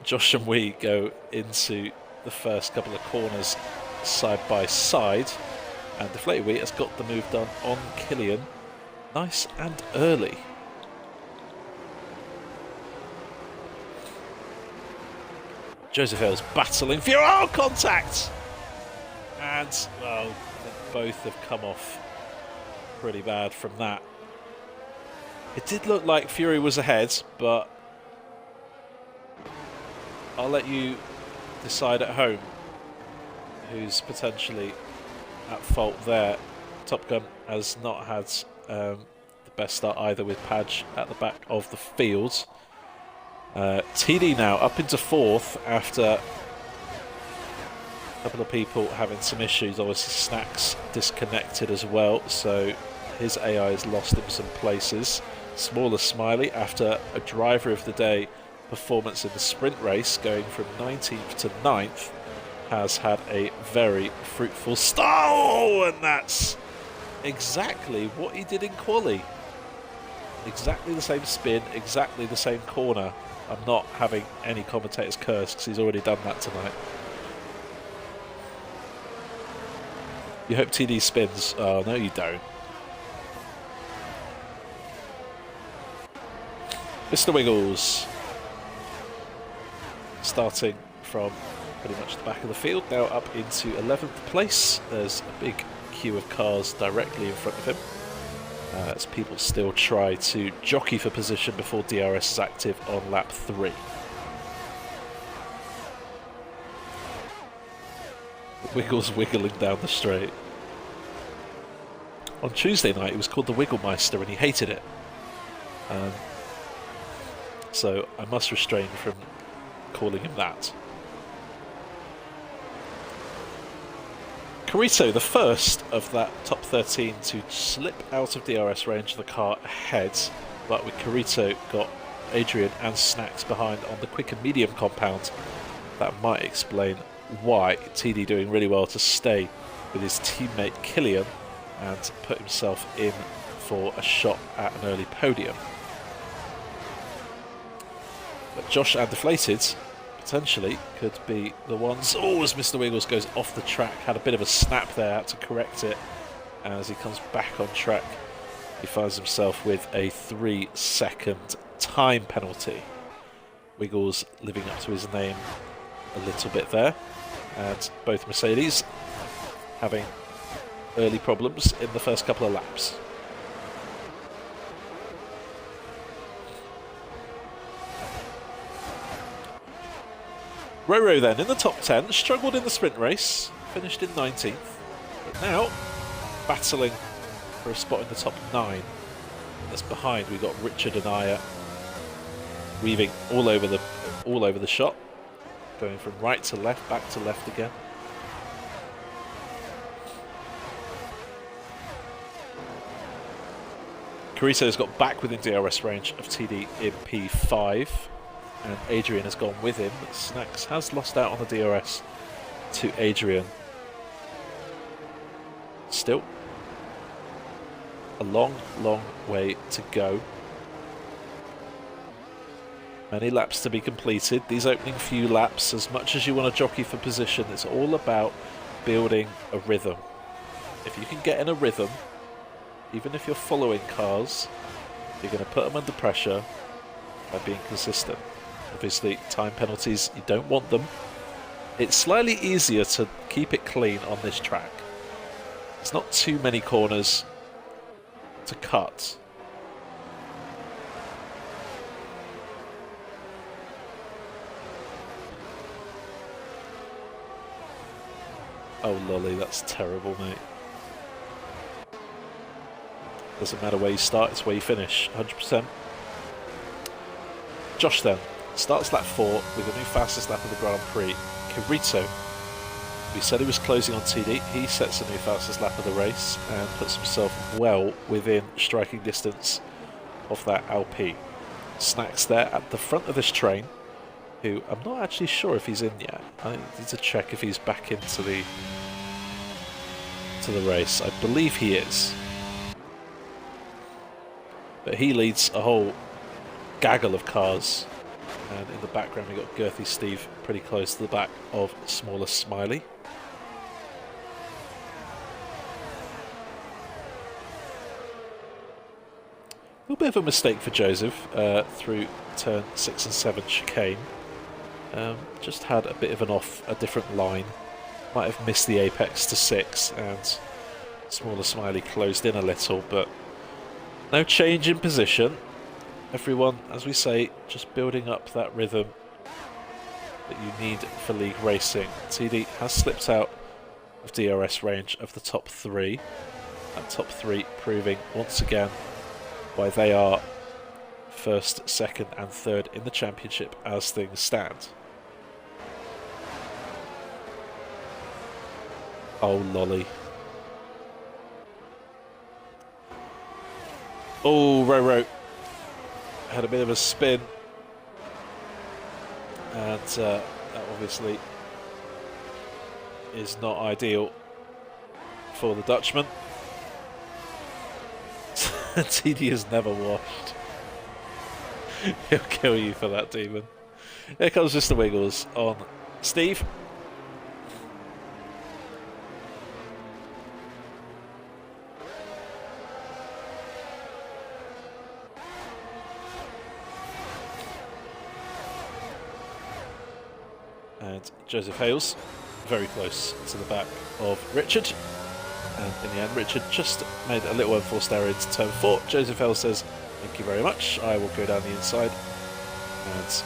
Josh and Wee go into the first couple of corners side by side, and Deflated Wheat has got the move done on Killian nice and early. Joseph Hill's battling Fury. Oh, contact! And, well, I think both have come off pretty bad from that. It did look like Fury was ahead, but I'll let you decide at home who's potentially at fault there. Top Gun has not had the best start either, with Padge at the back of the field. TD now up into 4th after a couple of people having some issues. Obviously Snacks disconnected as well, so his AI has lost him some places. Smaller Smiley, after a driver of the day performance in the sprint race, going from 19th to 9th, has had a very fruitful start. Oh, and that's exactly what he did in quali. Exactly the same spin, exactly the same corner. I'm not having any commentators curse because he's already done that tonight. You hope TD spins. Oh, no you don't. Mr. Wiggles. Starting from pretty much the back of the field, now up into 11th place. There's a big queue of cars directly in front of him. As people still try to jockey for position before DRS is active on lap 3. Wiggles wiggling down the straight. On Tuesday night, he was called the Wigglemeister and he hated it. So I must restrain from calling him that. Carito, the first of that top 13 to slip out of DRS range of the car ahead, but with Carito got Adrian and Snacks behind on the quick and medium compound. That might explain why TD doing really well to stay with his teammate Killian and put himself in for a shot at an early podium. But Josh and Deflated potentially could be the ones. Oh, as Mr. Wiggles goes off the track, had a bit of a snap there, had to correct it. As he comes back on track, he finds himself with a 3-second time penalty. Wiggles living up to his name a little bit there, and both Mercedes having early problems in the first couple of laps. Roro then in the top 10, struggled in the sprint race, finished in 19th, but now battling for a spot in the top 9. That's behind. We've got Richard and Aya weaving all over the shot, going from right to left, back to left again. Carito's got back within DRS range of TD in P5. And Adrian has gone with him. Snacks has lost out on the DRS to Adrian. Still a long, long way to go. Many laps to be completed. These opening few laps, as much as you want to jockey for position, it's all about building a rhythm. If you can get in a rhythm, even if you're following cars, you're going to put them under pressure by being consistent. Obviously, time penalties, you don't want them. It's slightly easier to keep it clean on this track. There's not too many corners to cut. Oh, lolly, that's terrible, mate. Doesn't matter where you start, it's where you finish, 100%. Josh then starts lap 4 with a new fastest lap of the Grand Prix. Carito, we said he was closing on TD, he sets a new fastest lap of the race and puts himself well within striking distance of that LP. Snacks there at the front of this train, who I'm not actually sure if he's in yet. I need to check if he's back into the race. I believe he is. But he leads a whole gaggle of cars, and in the background we've got Girthy Steve pretty close to the back of Smaller Smiley. A little bit of a mistake for Joseph through turn 6 and 7 chicane. Just had a bit of a different line. Might have missed the apex to 6, and Smaller Smiley closed in a little, but no change in position. Everyone, as we say, just building up that rhythm that you need for league racing. TD has slipped out of DRS range of the top 3. That top 3 proving once again why they are first, second and third in the championship as things stand. Oh, lolly. Oh, Roro had a bit of a spin, and that obviously is not ideal for the Dutchman. TD is never washed. He'll kill you for that, Demon. Here comes Mr. Wiggles on Steve. And Joseph Hales, very close to the back of Richard. And in the end, Richard just made a little unforced error into turn 4. Joseph Hales says, "Thank you very much. I will go down the inside." And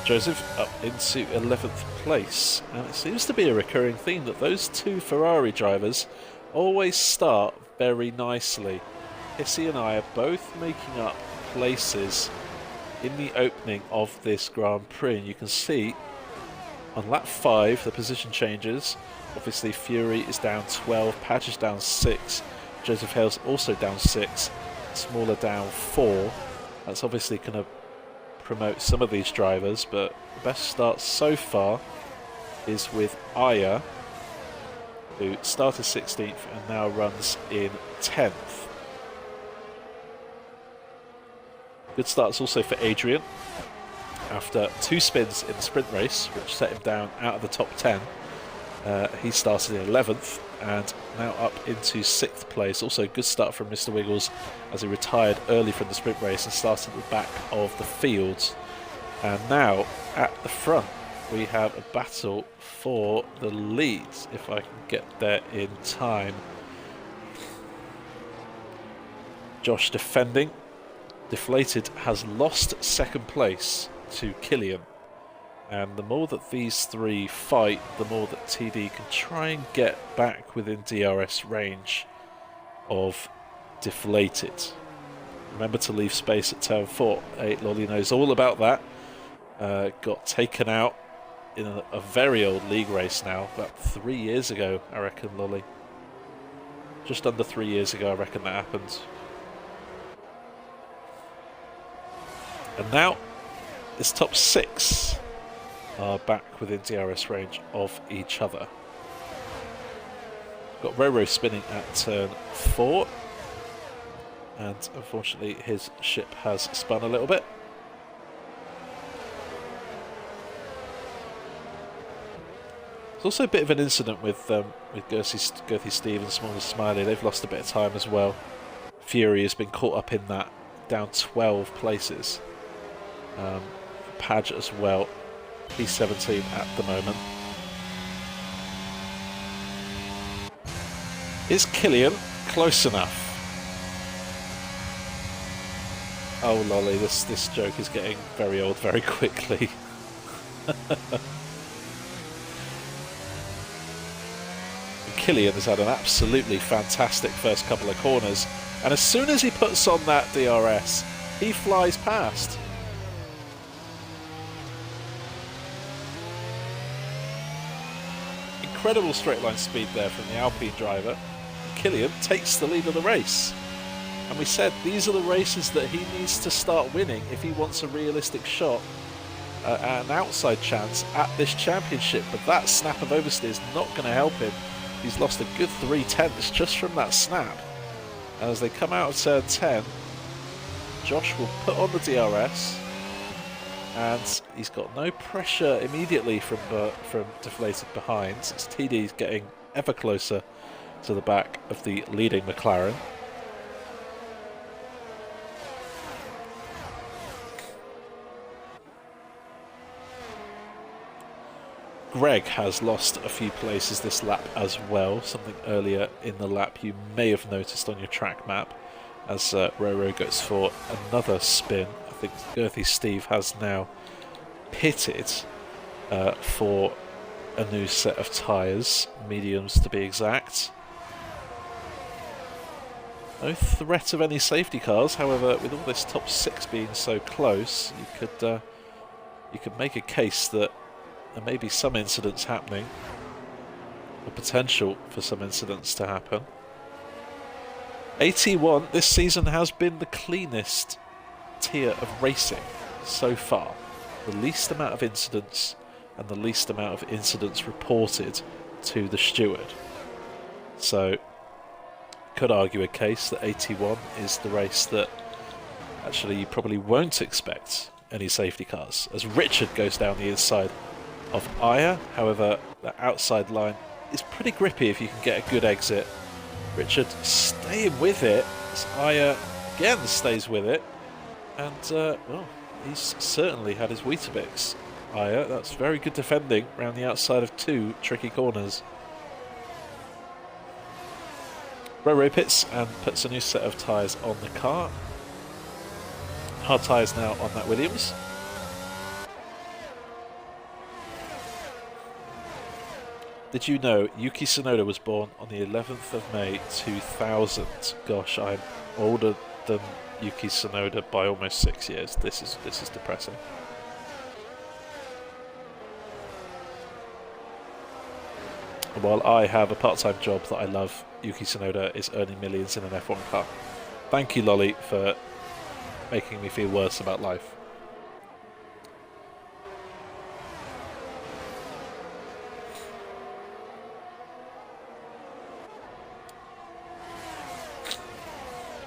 Joseph up into 11th place. And it seems to be a recurring theme that those two Ferrari drivers always start very nicely. Hissy and I are both making up places in the opening of this Grand Prix. And you can see on lap 5, the position changes. Obviously, Fury is down 12, Padge is down 6, Joseph Hales also down 6, Smaller down 4. That's obviously going to promote some of these drivers, but the best start so far is with Aya, who started 16th and now runs in 10th. Good starts also for Adrian. After 2 spins in the sprint race, which set him down out of the top 10, he started in 11th and now up into 6th place. Also a good start from Mr. Wiggles as he retired early from the sprint race and started at the back of the field. And now at the front we have a battle for the leads, if I can get there in time. Josh defending. Deflated has lost 2nd place to Killian, and the more that these three fight, the more that TD can try and get back within DRS range of Deflated. Remember to leave space at turn 4. Lolly knows all about that. Got taken out in a very old league race now, about 3 years ago, I reckon, Lolly. Just under 3 years ago, I reckon that happened. And now this top 6 are back within DRS range of each other. Got Roro spinning at turn 4, and unfortunately his ship has spun a little bit. There's also a bit of an incident with Girthy Steve and Smaller Smiley. They've lost a bit of time as well. Fury has been caught up in that, down 12 places. Padge as well. He's 17 at the moment. Is Killian close enough? Oh lolly, this joke is getting very old very quickly. Killian has had an absolutely fantastic first couple of corners, and as soon as he puts on that DRS, he flies past. Incredible straight line speed there from the Alpine driver. Killian takes the lead of the race. And we said these are the races that he needs to start winning if he wants a realistic shot at an outside chance at this championship. But that snap of oversteer is not going to help him. He's lost a good 3/10 just from that snap. And as they come out of turn 10, Josh will put on the DRS. And he's got no pressure immediately from Deflated behind. As TD's getting ever closer to the back of the leading McLaren. Greg has lost a few places this lap as well. Something earlier in the lap you may have noticed on your track map as Roro goes for another spin. I think Girthy Steve has now pitted for a new set of tyres, mediums to be exact. No threat of any safety cars, however, with all this top 6 being so close, you could make a case that there may be some incidents happening, or potential for some incidents to happen. AT1 this season has been the cleanest tier of racing so far. The least amount of incidents and the least amount of incidents reported to the steward. So could argue a case that 81 is the race that actually you probably won't expect any safety cars, as Richard goes down the inside of Aya. However, the outside line is pretty grippy if you can get a good exit. Richard staying with it, as Aya again stays with it, and well, he's certainly had his Weetabix. Aya, that's very good defending around the outside of two tricky corners. Roro pits and puts a new set of tyres on the car. Hard tyres now on that Williams. Did you know Yuki Tsunoda was born on the 11th of May 2000? Gosh, I'm older than Yuki Tsunoda by almost 6 years. This is depressing. While I have a part-time job that I love, Yuki Tsunoda is earning millions in an F1 car. Thank you, Lolly, for making me feel worse about life.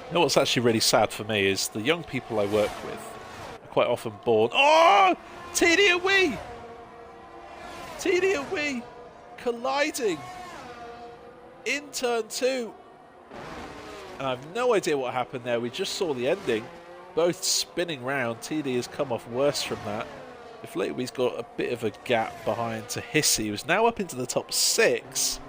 You know what's actually really sad for me is the young people I work with are quite often born... Oh! TD and Wee! TD and Wee! Colliding in turn 2. And I have no idea what happened there. We just saw the ending. Both spinning round. TD has come off worse from that. Deflatewee's got a bit of a gap behind to Hissy, who's now up into the top 6.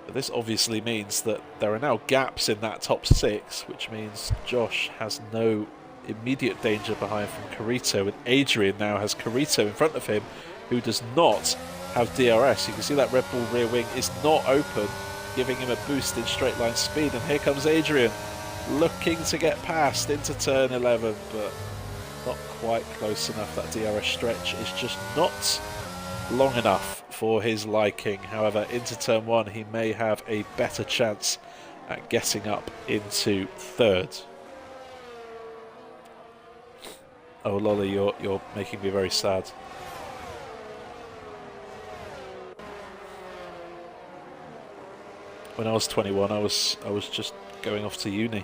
But this obviously means that there are now gaps in that top 6, which means Josh has no immediate danger behind from Carito, and Adrian now has Carito in front of him, who does not have DRS. You can see that Red Bull rear wing is not open, giving him a boost in straight line speed, and here comes Adrian looking to get past into turn 11, but not quite close enough. That DRS stretch is just not long enough for his liking. However, into turn 1 he may have a better chance at getting up into third. Oh, Lolly, you're making me very sad. When I was 21, I was just going off to uni.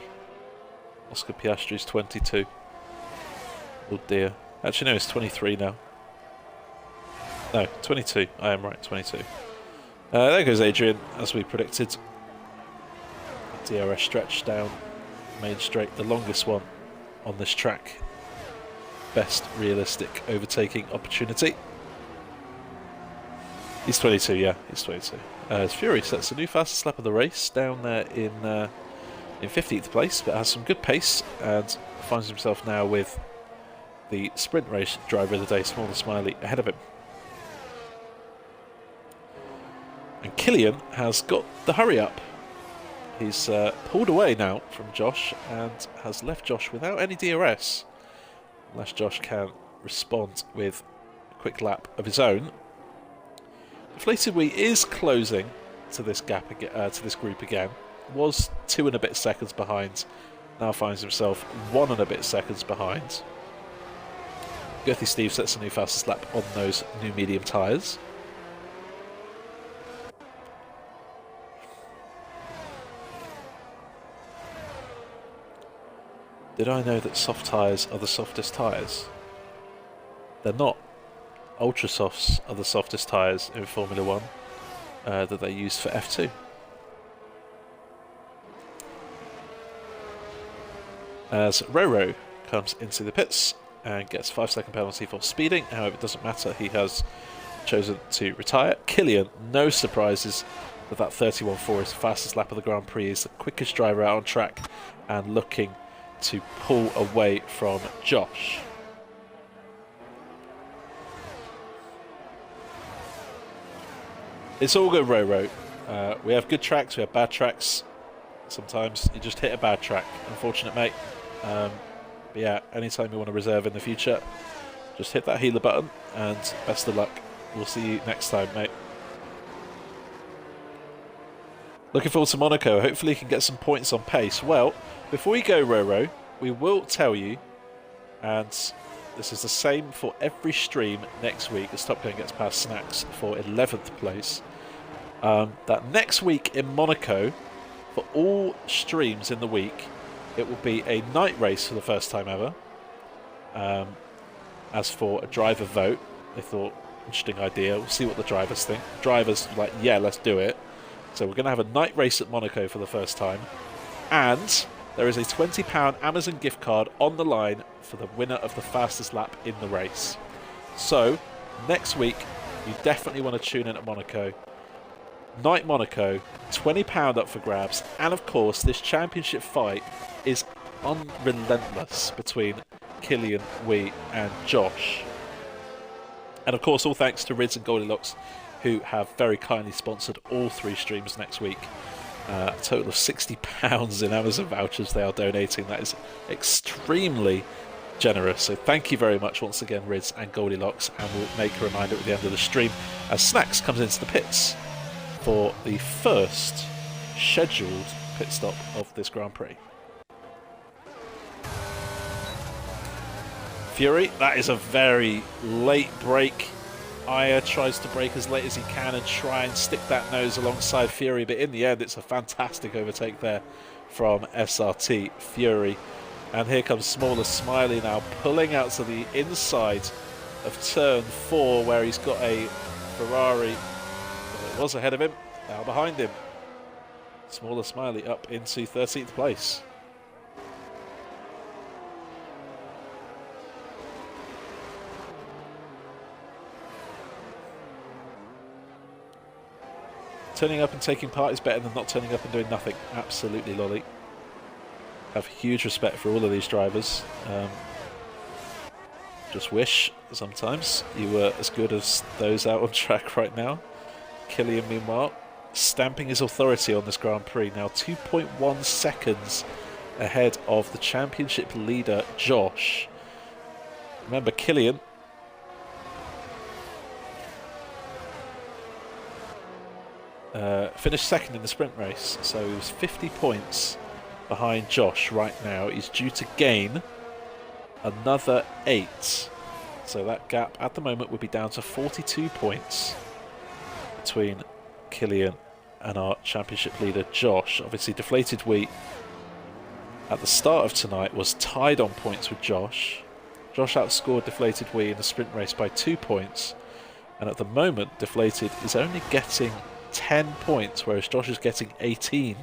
Oscar Piastri's 22. Oh dear. Actually, no, it's 23 now. No, 22. I am right, 22. There goes Adrian, as we predicted. DRS stretch down main straight, the longest one on this track. Best realistic overtaking opportunity. He's 22, yeah, he's 22. As Fury sets a new fastest lap of the race down there in 15th place, but has some good pace and finds himself now with the sprint race driver of the day, Smaller Smiley, ahead of him. And Killian has got the hurry up. He's pulled away now from Josh and has left Josh without any DRS. Unless Josh can respond with a quick lap of his own. Deflatewe is closing to this gap again, to this group again. Was 2 and a bit seconds behind. Now finds himself 1 and a bit seconds behind. Girthy Steve sets a new fastest lap on those new medium tyres. Did I know that soft tyres are the softest tyres? They're not. Ultra softs are the softest tyres in Formula 1 that they use for F2. As Roro comes into the pits and gets 5-second penalty for speeding. However, it doesn't matter. He has chosen to retire. Killian, no surprises that 31.4 is the fastest lap of the Grand Prix. He's the quickest driver out on track and looking to pull away from Josh. It's all good, Roro. We have good tracks, we have bad tracks. Sometimes you just hit a bad track. Unfortunate, mate. But yeah, anytime you want to reserve in the future, just hit that healer button and best of luck. We'll see you next time, mate. Looking forward to Monaco. Hopefully you can get some points on pace. Well, before we go, Roro, we will tell you, and this is the same for every stream next week as Top Gun gets past Snacks for 11th place. that next week in Monaco, for all streams in the week, it will be a night race for the first time ever. As for a driver vote, they thought, interesting idea. We'll see what the drivers think. Drivers like, yeah, let's do it. So we're going to have a night race at Monaco for the first time. And there is a £20 Amazon gift card on the line for the winner of the fastest lap in the race. So next week, you definitely want to tune in at Monaco. Night Monaco, £20 up for grabs. And of course, this championship fight is unrelentless between Killian, Wee and Josh. And of course, all thanks to Rids and Goldilocks, who have very kindly sponsored all 3 streams next week. A total of £60 in Amazon vouchers they are donating. That is extremely generous. So thank you very much once again, Rids and Goldilocks. And we'll make a reminder at the end of the stream as Snacks comes into the pits for the first scheduled pit stop of this Grand Prix. Fury, that is a very late break. Aya tries to brake as late as he can and try and stick that nose alongside Fury, but in the end it's a fantastic overtake there from SRT Fury. And here comes Smaller Smiley now, pulling out to the inside of turn 4, where he's got a Ferrari that was ahead of him, now behind him. Smaller Smiley up into 13th place. Turning up and taking part is better than not turning up and doing nothing. Absolutely, Lolly. I have huge respect for all of these drivers. Just wish sometimes you were as good as those out on track right now. Killian, meanwhile, stamping his authority on this Grand Prix. Now 2.1 seconds ahead of the championship leader, Josh. Remember, Killian finished second in the sprint race, so he was 50 points behind Josh right now. He's due to gain another 8. So that gap at the moment would be down to 42 points between Killian and our championship leader, Josh. Obviously, Deflated Wheat at the start of tonight was tied on points with Josh. Josh outscored Deflated Wheat in the sprint race by 2 points. And at the moment, Deflated is only getting 10 points, whereas Josh is getting 18.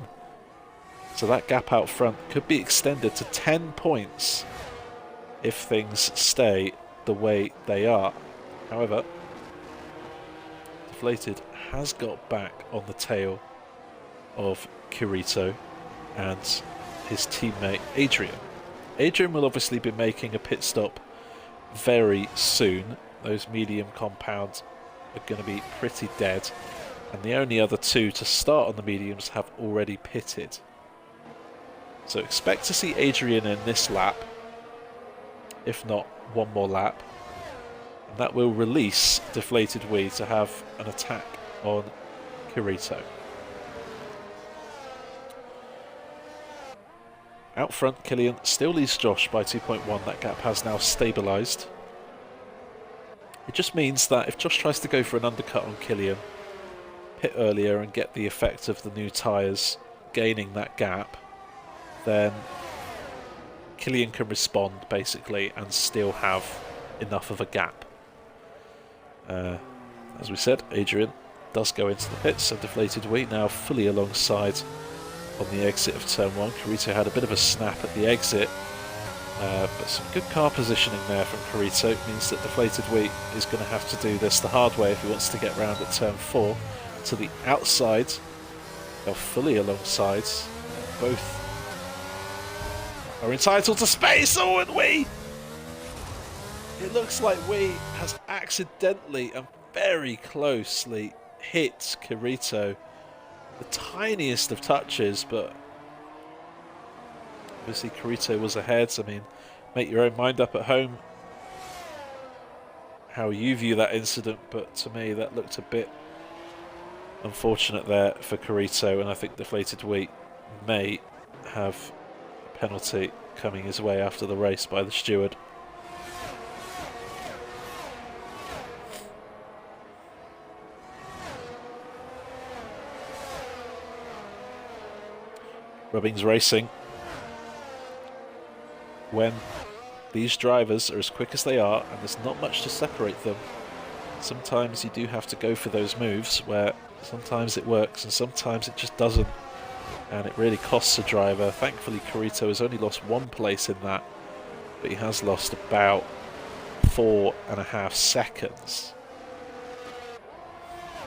So that gap out front could be extended to 10 points if things stay the way they are. However, Deflated has got back on the tail of Kirito and his teammate Adrian. Adrian will obviously be making a pit stop very soon. Those medium compounds are going to be pretty dead. And the only other 2 to start on the mediums have already pitted. So expect to see Adrian in this lap, if not one more lap. And that will release Deflated Wee to have an attack on Kirito. Out front, Killian still leads Josh by 2.1. That gap has now stabilised. It just means that if Josh tries to go for an undercut on Killian, pit earlier and get the effect of the new tyres gaining that gap, then Killian can respond basically and still have enough of a gap. As we said, Adrian does go into the pits, so Deflated Wheat now fully alongside on the exit of turn 1. Kirito had a bit of a snap at the exit, but some good car positioning there from Kirito means that Deflated Wheat is going to have to do this the hard way if he wants to get round at turn 4. To the outside, they're fully alongside. Both are entitled to space. Oh, and Wee! It looks like Wee has accidentally and very closely hit Kirito. The tiniest of touches, but obviously Kirito was ahead. I mean, make your own mind up at home how you view that incident, but to me that looked a bit unfortunate there for Kirito, and I think Deflated Wheat may have a penalty coming his way after the race by the steward. Rubbings Racing, when these drivers are as quick as they are and there's not much to separate them, sometimes you do have to go for those moves where sometimes it works and sometimes it just doesn't, and it really costs a driver. Thankfully Carito has only lost 1 place in that, but he has lost about 4.5 seconds.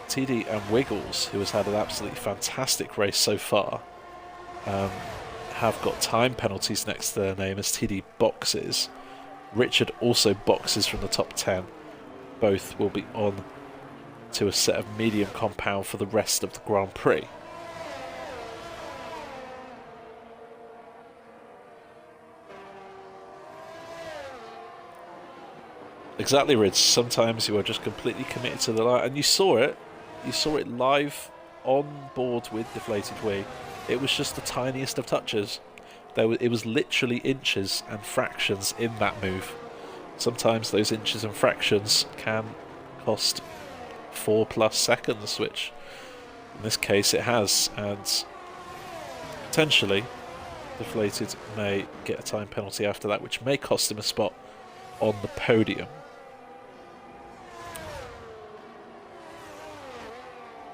TD and Wiggles, who has had an absolutely fantastic race so far, have got time penalties next to their name as TD boxes. Richard also boxes from the top 10. Both will be on to a set of medium compound for the rest of the Grand Prix. Exactly, Ridge. Sometimes you are just completely committed to the line, and you saw it. You saw it live on board with Deflated Wii. It was just the tiniest of touches. It was literally inches and fractions in that move. Sometimes those inches and fractions can cost 4+ seconds, which in this case it has, and potentially Deflated may get a time penalty after that, which may cost him a spot on the podium.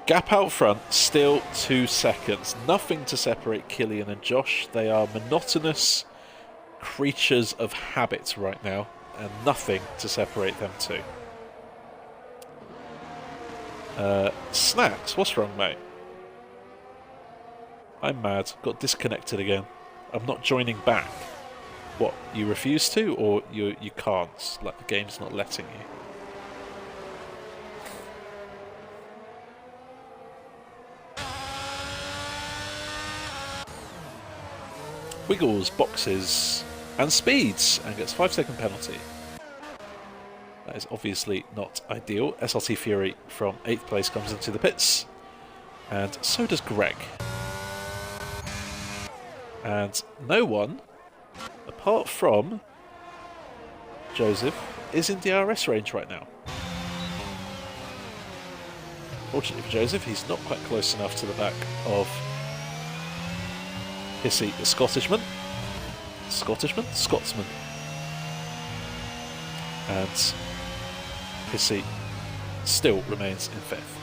Gap out front, still 2 seconds. Nothing to separate Killian and Josh. They are monotonous creatures of habit right now, and nothing to separate them two. Snacks, what's wrong, mate? I'm mad. Got disconnected again. I'm not joining back. What, you refuse to, or you can't? Like the game's not letting you? Wiggles, boxes, and speeds, and gets 5-second penalty. That is obviously not ideal. SLT Fury from 8th place comes into the pits, and so does Greg. And no one, apart from Joseph, is in DRS range right now. Fortunately for Joseph, he's not quite close enough to the back of Hissy, the Scotsman. And Hissy still remains in 5th.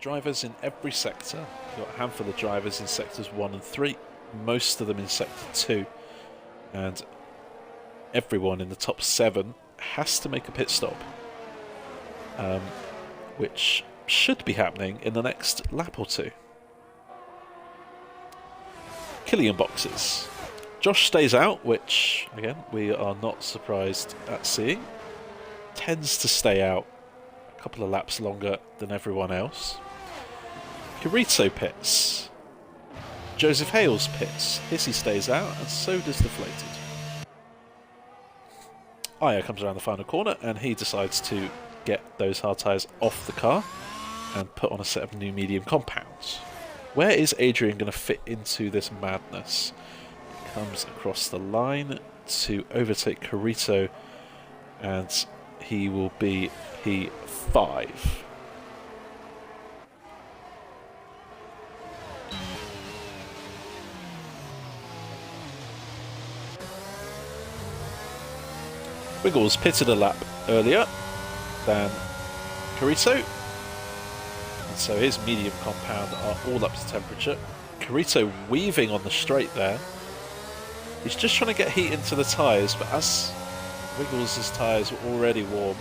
Drivers in every sector. You've got a handful of drivers in sectors 1 and 3, most of them in sector 2, and everyone in the top 7 has to make a pit stop, which should be happening in the next lap or 2. Killian boxes. Josh stays out, which again we are not surprised at seeing. Tends to stay out a couple of laps longer than everyone else. Carito pits. Joseph Hales pits. Hissy stays out, and so does Deflated. Aya comes around the final corner, and he decides to get those hard tyres off the car and put on a set of new medium compounds. Where is Adrian going to fit into this madness? He comes across the line to overtake Carito, and he will be P5. Wiggles pitted a lap earlier than Carito, and so his medium compound are all up to temperature. Carito weaving on the straight there. He's just trying to get heat into the tyres, but as Wiggles' tyres were already warm,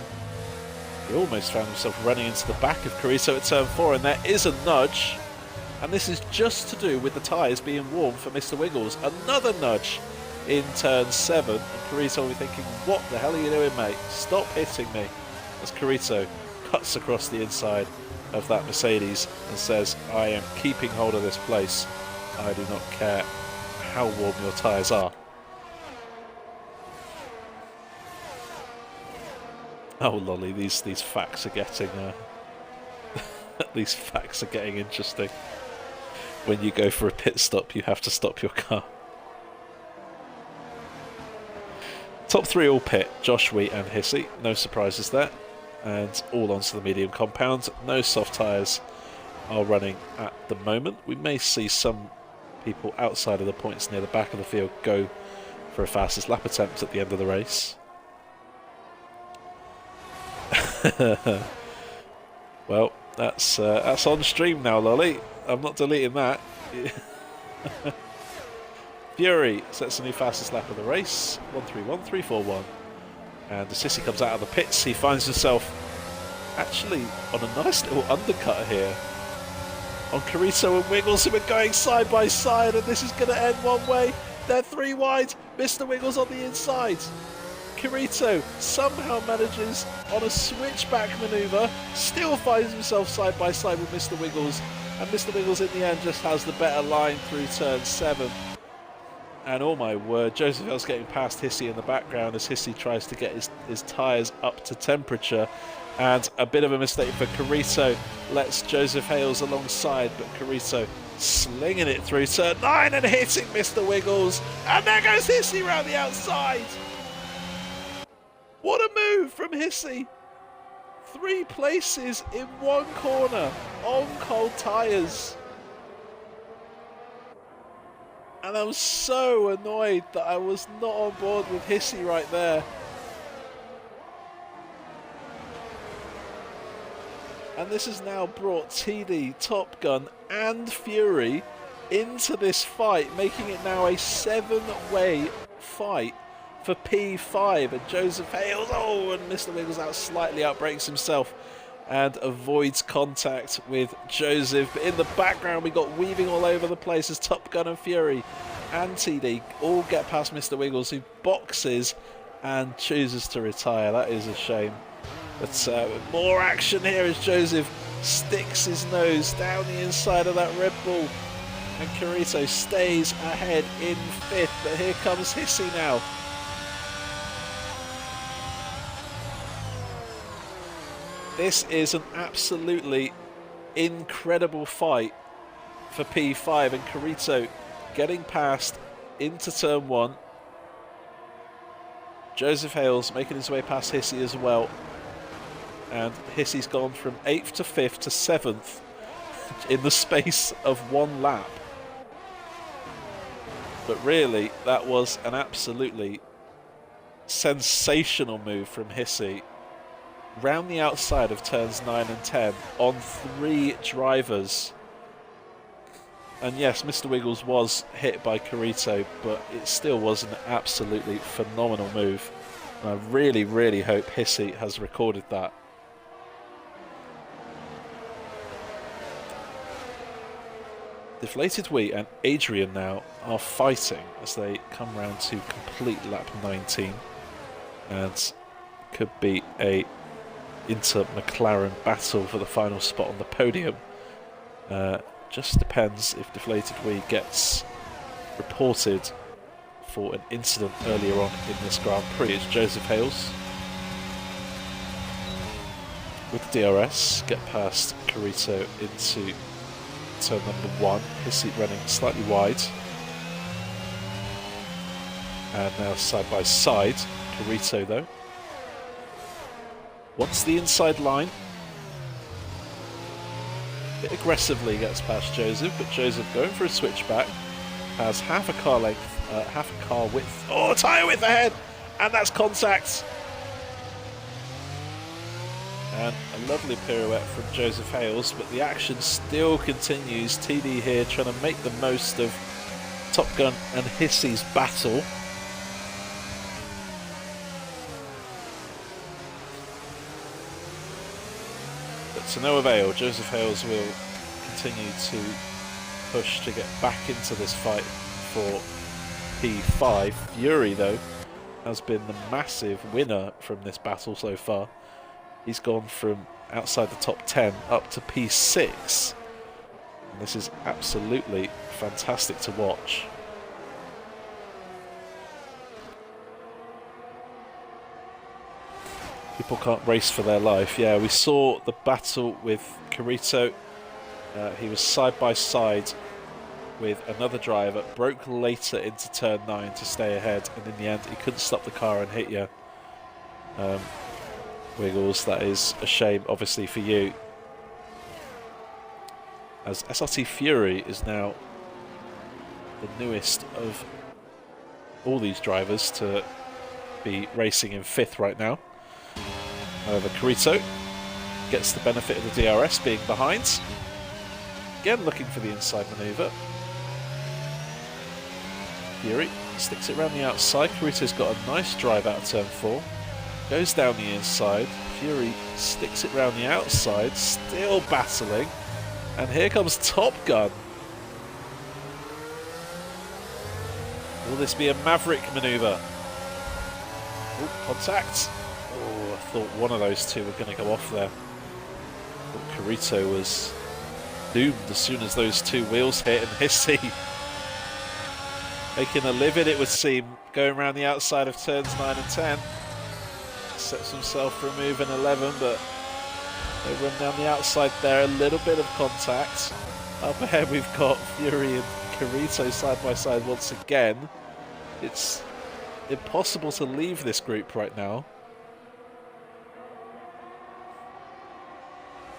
he almost found himself running into the back of Carito at turn 4, and there is a nudge, and this is just to do with the tyres being warm for Mr. Wiggles. Another nudge in turn 7, and Carito will be thinking, what the hell are you doing, mate? Stop hitting me. As Carito cuts across the inside of that Mercedes and says, I am keeping hold of this place. I do not care how warm your tyres are. Oh lolly, these facts are getting These facts are getting interesting. When you go for a pit stop, you have to stop your car. Top 3 all pit, Josh, Wheat and Hissy. No surprises there. And all onto the medium compound. No soft tyres are running at the moment. We may see some people outside of the points near the back of the field go for a fastest lap attempt at the end of the race. Well, that's on stream now, Lolly. I'm not deleting that. Fury sets a new fastest lap of the race, 1:31.341. And as Sissy comes out of the pits, he finds himself actually on a nice little undercut here on Carito and Wiggles, who are going side by side, and this is going to end one way. They're 3 wide. Mr. Wiggles on the inside. Carito somehow manages on a switchback manoeuvre, still finds himself side by side with Mr. Wiggles, and Mr. Wiggles in the end just has the better line through turn 7. And oh my word, Joseph Hale's getting past Hissy in the background as Hissy tries to get his tyres up to temperature. And a bit of a mistake for Carito, lets Joseph Hales alongside, but Carito slinging it through turn 9 and hitting Mr. Wiggles. And there goes Hissy round the outside. What a move from Hissy. 3 places in 1 corner on cold tyres. And I was so annoyed that I was not on board with Hissy right there. And this has now brought TD, Top Gun and Fury into this fight, making it now a 7-way fight for P5. And Joseph Hales, and Mr. Wiggles out slightly outbreaks himself and avoids contact with Joseph. But in the background, we got weaving all over the place as Top Gun and Fury and TD all get past Mr. Wiggles, who boxes and chooses to retire. That is a shame. But more action here as Joseph sticks his nose down the inside of that Red Bull. And Carito stays ahead in 5th. But here comes Hissy now. This is an absolutely incredible fight for P5, and Carito getting past into turn 1. Joseph Hales making his way past Hissy as well. And Hissy's gone from 8th to 5th to 7th in the space of 1 lap. But really, that was an absolutely sensational move from Hissy. Round the outside of turns 9 and 10 on 3 drivers. And yes, Mr. Wiggles was hit by Carito, but it still was an absolutely phenomenal move. And I really, really hope Hissy has recorded that. Deflated Wheat and Adrian now are fighting as they come round to complete lap 19. And could be a inter-McLaren battle for the final spot on the podium. Just depends if Deflated Wheat gets reported for an incident earlier on in this Grand Prix. It's Joseph Hales with the DRS, get past Carito into turn number 1. Hissy running slightly wide. And now side by side. Carito though wants the inside line. A bit aggressively gets past Joseph, but Joseph going for a switchback. Has half a car length, half a car width. Oh, tyre width ahead! And that's contact! And a lovely pirouette from Joseph Hales, but the action still continues. TD here trying to make the most of Top Gun and Hissy's battle. But to no avail, Joseph Hales will continue to push to get back into this fight for P5. Fury, though, has been the massive winner from this battle so far. He's gone from outside the top 10 up to P6. And this is absolutely fantastic to watch. People can't race for their life. Yeah, we saw the battle with Carito. He was side by side with another driver, broke later into turn 9 to stay ahead, and in the end he couldn't stop the car and hit you. Wiggles, that is a shame obviously for you, as SRT Fury is now the newest of all these drivers to be racing in 5th right now. However, Carito gets the benefit of the DRS being behind. Again looking for the inside manoeuvre. Fury sticks it around the outside. Carito's got a nice drive out of turn 4. Goes down the inside. Fury sticks it round the outside, still battling. And here comes Top Gun. Will this be a Maverick manoeuvre? Oh, contact. Oh, I thought one of those two were going to go off there. But Carito was doomed as soon as those two wheels hit, and Hissy making a living, it would seem, going around the outside of turns 9 and 10. Sets himself for a move in 11, but they run down the outside there. A little bit of contact. Up ahead we've got Fury and Carito side by side once again. It's impossible to leave this group right now.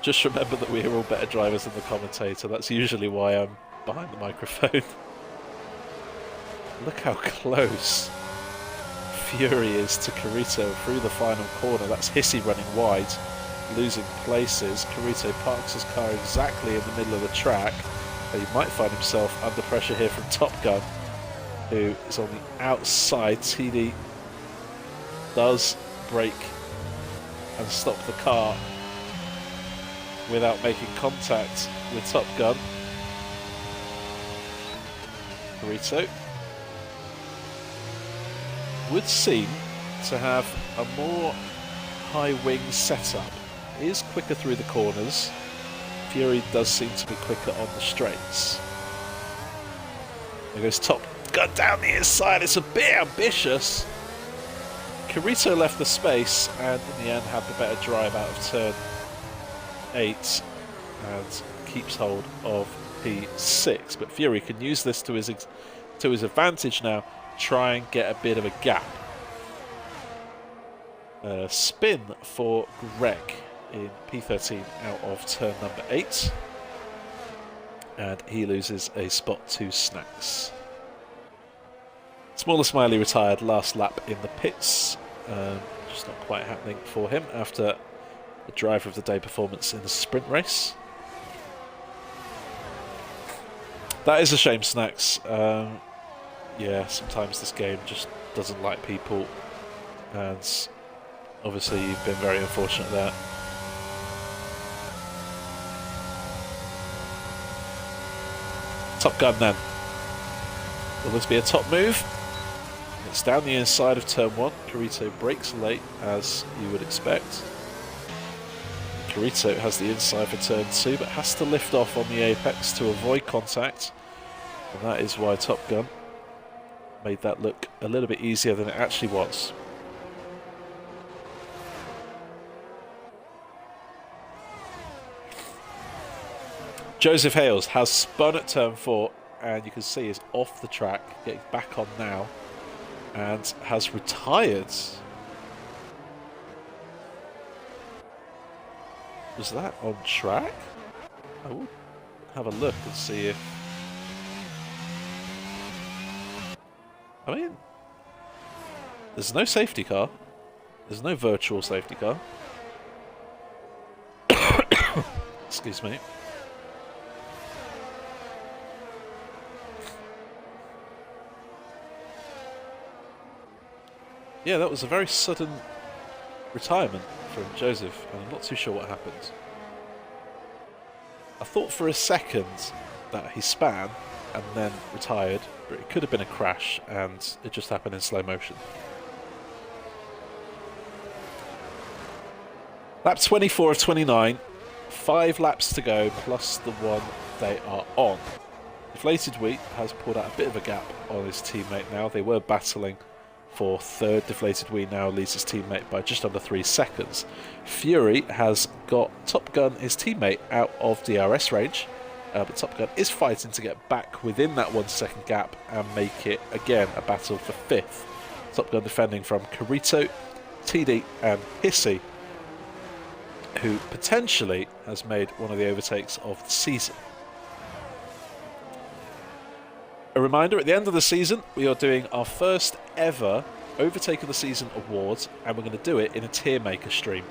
Just remember that we are all better drivers than the commentator. That's usually why I'm behind the microphone. Look how close Fury is to Carito through the final corner. That's Hissy running wide, losing places. Carito parks his car exactly in the middle of the track. He might find himself under pressure here from Top Gun, who is on the outside. TD does brake and stop the car without making contact with Top Gun. Carito would seem to have a more high wing setup. He is quicker through the corners. Fury does seem to be quicker on the straights. There goes Top Gun down the inside. It's a bit ambitious. Carito left the space and in the end had the better drive out of turn 8 and keeps hold of P6. But Fury can use this to his advantage now. Try and get a bit of a gap. Spin for Greg in P13 out of turn number 8. And he loses a spot to Snacks. Smaller Smiley retired last lap in the pits. Just not quite happening for him after the driver of the day performance in the sprint race. That is a shame, Snacks. Yeah, sometimes this game just doesn't like people, and obviously you've been very unfortunate there. Top Gun then. Will this be a top move? It's down the inside of turn 1. Carito brakes late, as you would expect. Carito has the inside for turn 2, but has to lift off on the apex to avoid contact, and that is why Top Gun made that look a little bit easier than it actually was. Joseph Hales has spun at turn 4 and you can see he's off the track, getting back on now, and has retired. Was that on track? I will have a look and see if... I mean, there's no safety car. There's no virtual safety car. Excuse me. Yeah, that was a very sudden retirement from Joseph, and I'm not too sure what happened. I thought for a second that he span and then retired, but it could have been a crash and it just happened in slow motion. Lap 24 of 29, 5 laps to go plus the one they are on. Deflated Wheat has pulled out a bit of a gap on his teammate now. They were battling for third. Deflated Wee now leads his teammate by just under 3 seconds. Fury has got Top Gun, his teammate, out of DRS range, but Top Gun is fighting to get back within that 1 second gap and make it again a battle for 5th. Top Gun defending from Carito, TD and Hissy, who potentially has made one of the overtakes of the season. A reminder, at the end of the season, we are doing our first ever Overtake of the Season Awards, and we're going to do it in a Tier Maker stream.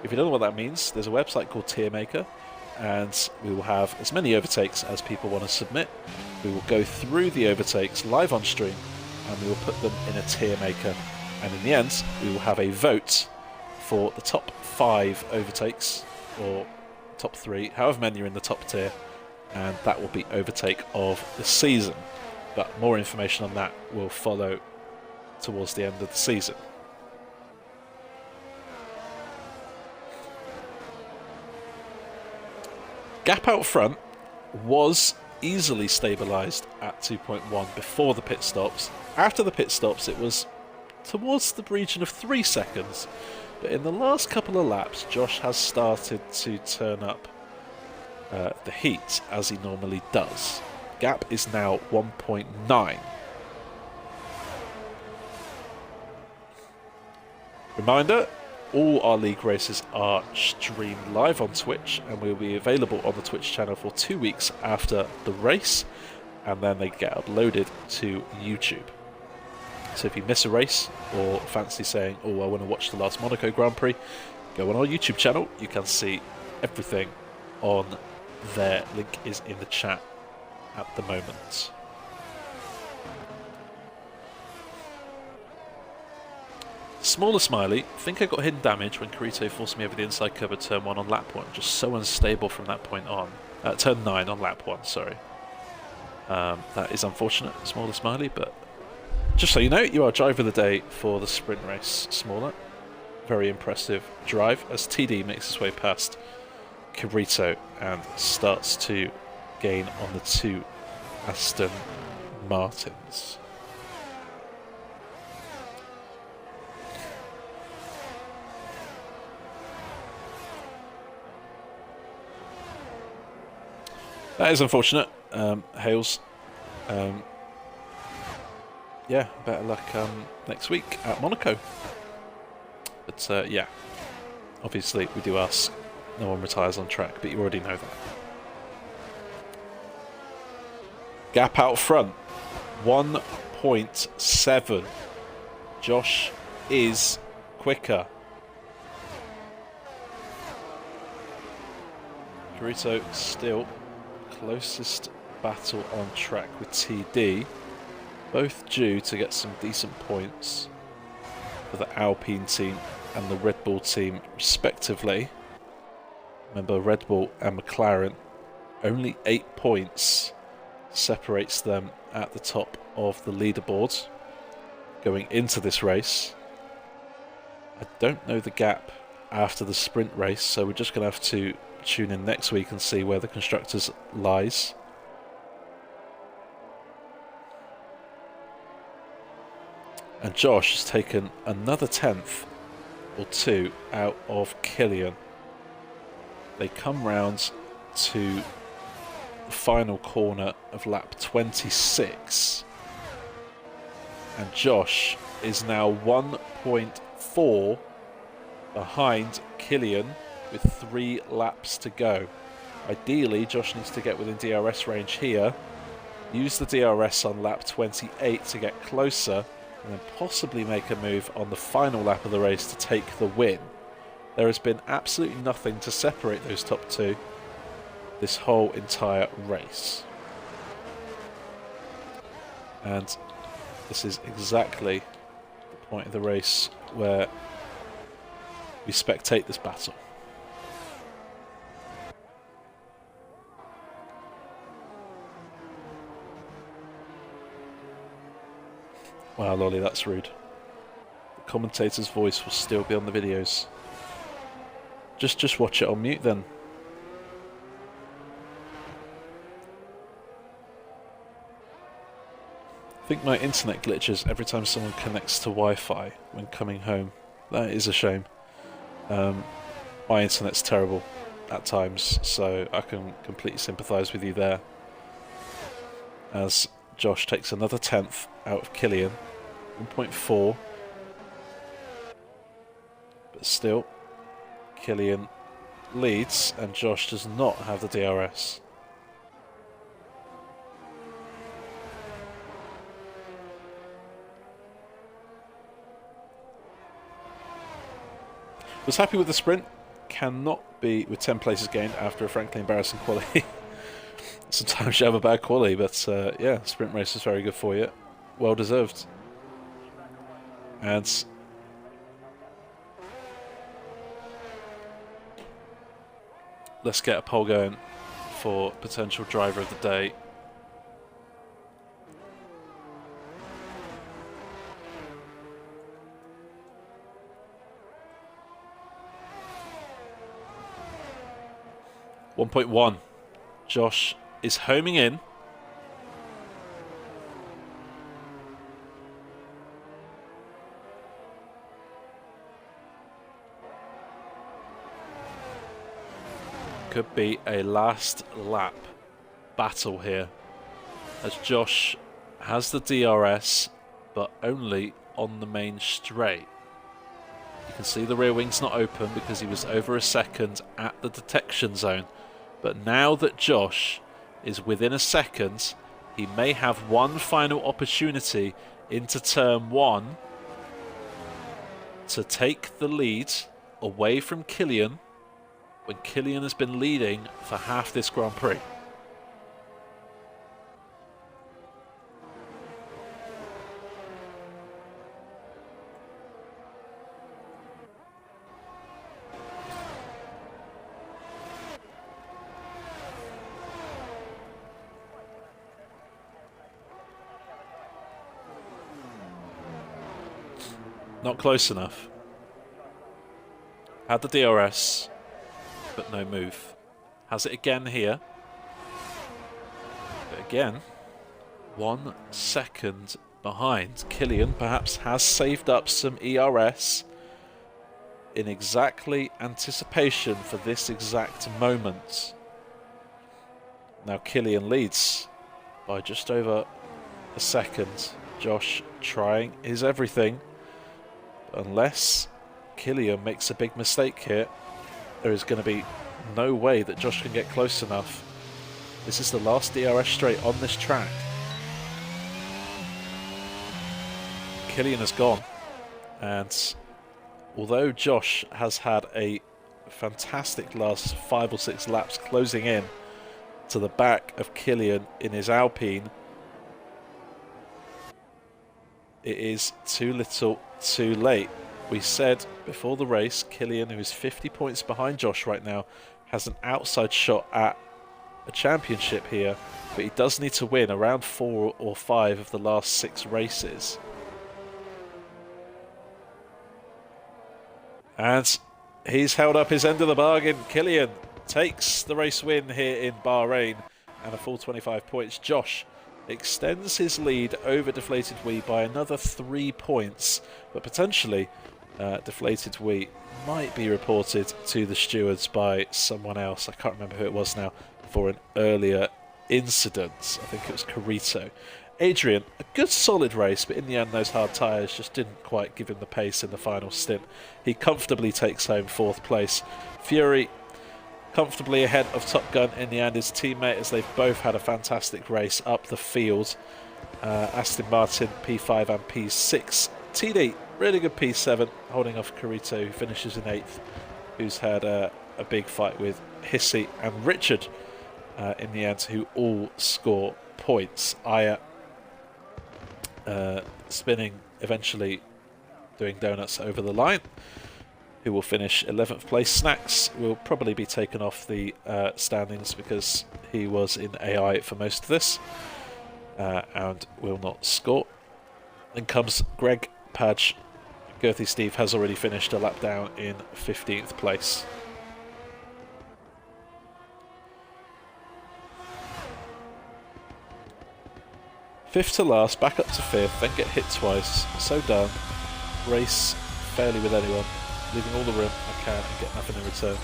If you don't know what that means, there's a website called Tier Maker, and we will have as many overtakes as people want to submit. We will go through the overtakes live on stream, and we will put them in a Tier Maker. And in the end, we will have a vote for the top 5 overtakes, or top 3, however many are in the top tier, and that will be Overtake of the Season. But more information on that will follow towards the end of the season. Gap out front was easily stabilised at 2.1 before the pit stops. After the pit stops, it was towards the region of 3 seconds. But in the last couple of laps, Josh has started to turn up the heat as he normally does. Gap is now 1.9. Reminder, all our league races are streamed live on Twitch and will be available on the Twitch channel for 2 weeks after the race, and then they get uploaded to YouTube. So if you miss a race or fancy saying, oh, I want to watch the last Monaco Grand Prix, go on our YouTube channel. You can see everything on there. Link is in the chat at the moment. Smaller Smiley, I think I got hidden damage when Carito forced me over the inside curve at turn 1 on lap 1. Just so unstable from that point on. Turn 9 on lap 1, sorry. That is unfortunate, Smaller Smiley, but just so you know, you are driver of the day for the sprint race, Smaller. Very impressive drive as TD makes his way past Carito and starts to gain on the 2 Aston Martins. That is unfortunate, Hales. Yeah, better luck next week at Monaco. But yeah, obviously we do ask no one retires on track, but you already know that. Gap out front, 1.7. Josh is quicker. Carito still closest battle on track with TD, both due to get some decent points for the Alpine team and the Red Bull team respectively. Remember, Red Bull and McLaren, only 8 points separates them at the top of the leaderboard going into this race. I don't know the gap after the sprint race, so we're just going to have to tune in next week and see where the constructors lies. And Josh has taken another 10th or 2 out of Killian. They come round to the final corner of lap 26, and Josh is now 1.4 behind Killian with 3 laps to go. Ideally, Josh needs to get within DRS range here, use the DRS on lap 28 to get closer, and then possibly make a move on the final lap of the race to take the win. There has been absolutely nothing to separate those top 2 this whole entire race. And this is exactly the point of the race where we spectate this battle. Wow, Lolly, that's rude. The commentator's voice will still be on the videos. Just watch it on mute then. I think my internet glitches every time someone connects to Wi-Fi when coming home. That is a shame. My internet's terrible at times, so I can completely sympathise with you there. As Josh takes another 10th out of Killian, 1.4. But still, Killian leads and Josh does not have the DRS. Was happy with the sprint, cannot be with 10 places gained after a frankly embarrassing quali. Sometimes you have a bad quali, but yeah, sprint race is very good for you. Well deserved. And let's get a poll going for potential driver of the day. .1. Josh is homing in. Could be a last lap battle here, as Josh has the DRS, but only on the main straight. You can see the rear wing's not open because he was over a second at the detection zone. But now that Josh is within a second, he may have one final opportunity into turn 1 to take the lead away from Killian when Killian has been leading for half this Grand Prix. Not close enough. Had the DRS, but no move. Has it again here. But again, 1 second behind. Killian perhaps has saved up some ERS in exactly anticipation for this exact moment. Now Killian leads by just over a second. Josh trying his everything. Unless Killian makes a big mistake here, there is going to be no way that Josh can get close enough. This is the last DRS straight on this track. Killian has gone, and although Josh has had a fantastic last 5 or 6 laps closing in to the back of Killian in his Alpine, it is too little too late. We said before the race, Killian, who is 50 points behind Josh right now, has an outside shot at a championship here, but he does need to win around 4 or 5 of the last 6 races. And he's held up his end of the bargain. Killian takes the race win here in Bahrain and a full 25 points. Josh extends his lead over Deflated Wee by another 3 points, but potentially Deflated Wee might be reported to the stewards by someone else. I can't remember who it was now, for an earlier incident. I think it was Carito. Adrian, a good solid race, but in the end those hard tyres just didn't quite give him the pace in the final stint. He comfortably takes home 4th place. Fury comfortably ahead of Top Gun in the end, his teammate, as they've both had a fantastic race up the field. Aston Martin P5 and P6. TD, really good P7, holding off Carito, who finishes in 8th, who's had a big fight with Hissy and Richard in the end, who all score points. Aya spinning, eventually doing donuts over the line, who will finish 11th place. Snacks will probably be taken off the standings because he was in AI for most of this and will not score. Then comes Greg, Padge. Girthy Steve has already finished a lap down in 15th place. 5th to last, back up to 5th, then get hit twice. So done. Race fairly with anyone, leaving all the room I can and get nothing in return.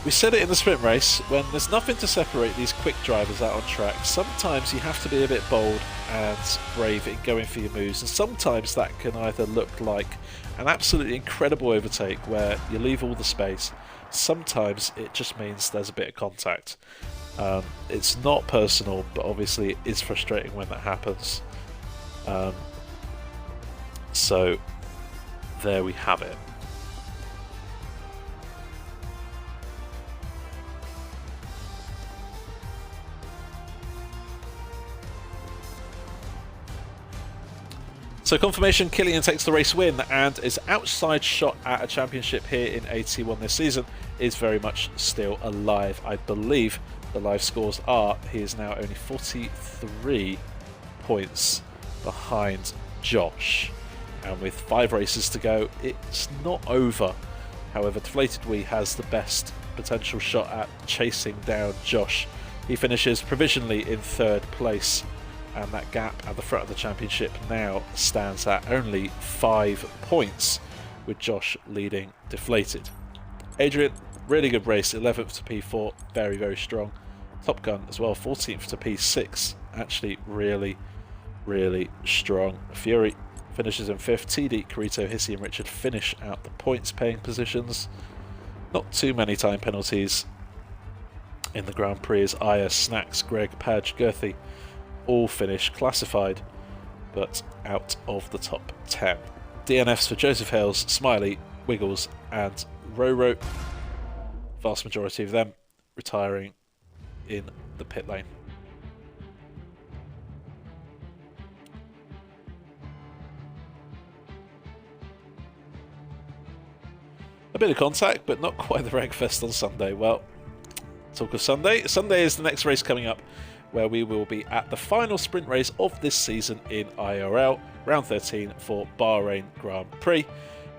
We said it in the sprint race, when there's nothing to separate these quick drivers out on track, sometimes you have to be a bit bold and brave in going for your moves, and sometimes that can either look like an absolutely incredible overtake where you leave all the space, sometimes it just means there's a bit of contact. It's not personal, but obviously it is frustrating when that happens. So there we have it. So confirmation, Killian takes the race win, and his outside shot at a championship here in AT1 this season is very much still alive. I believe the live scores are, he is now only 43 points behind Josh. And with 5 races to go, it's not over. However, Deflated Wee has the best potential shot at chasing down Josh. He finishes provisionally in 3rd place, and that gap at the front of the championship now stands at only 5 points, with Josh leading Deflated. Adrian, really good race, 11th to P4, very, very strong. Top Gun as well, 14th to P6, actually really, really strong. Fury finishes in 5th. TD, Carito, Hissy and Richard finish out the points paying positions. Not too many time penalties in the Grand Prix as Aya, Snacks, Greg, Padge, Girthy all finish classified, but out of the top 10. DNFs for Joseph Hales, Smiley, Wiggles and Roro. Vast majority of them retiring in the pit lane. A bit of contact, but not quite the Wreckfest on Sunday. Well, talk of Sunday. Sunday is the next race coming up, where we will be at the final sprint race of this season in IRL, round 13 for Bahrain Grand Prix.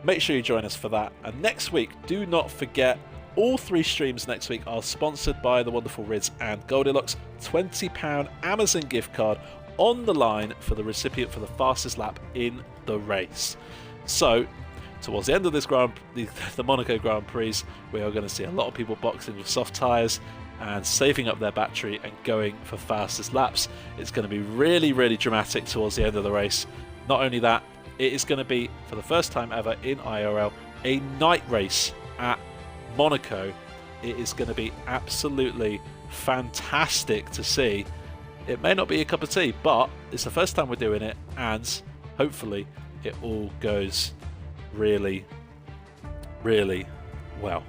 Make sure you join us for that. And next week, do not forget, all 3 streams next week are sponsored by the wonderful Rids and Goldilocks. £20 Amazon gift card on the line for the recipient for the fastest lap in the race. So, towards the end of this the Monaco Grand Prix, we are going to see a lot of people boxing with soft tyres and saving up their battery and going for fastest laps. It's going to be really, really dramatic towards the end of the race. Not only that, it is going to be, for the first time ever in IRL, a night race at Monaco. It is going to be absolutely fantastic to see. It may not be a cup of tea, but it's the first time we're doing it, and hopefully it all goes really, really well.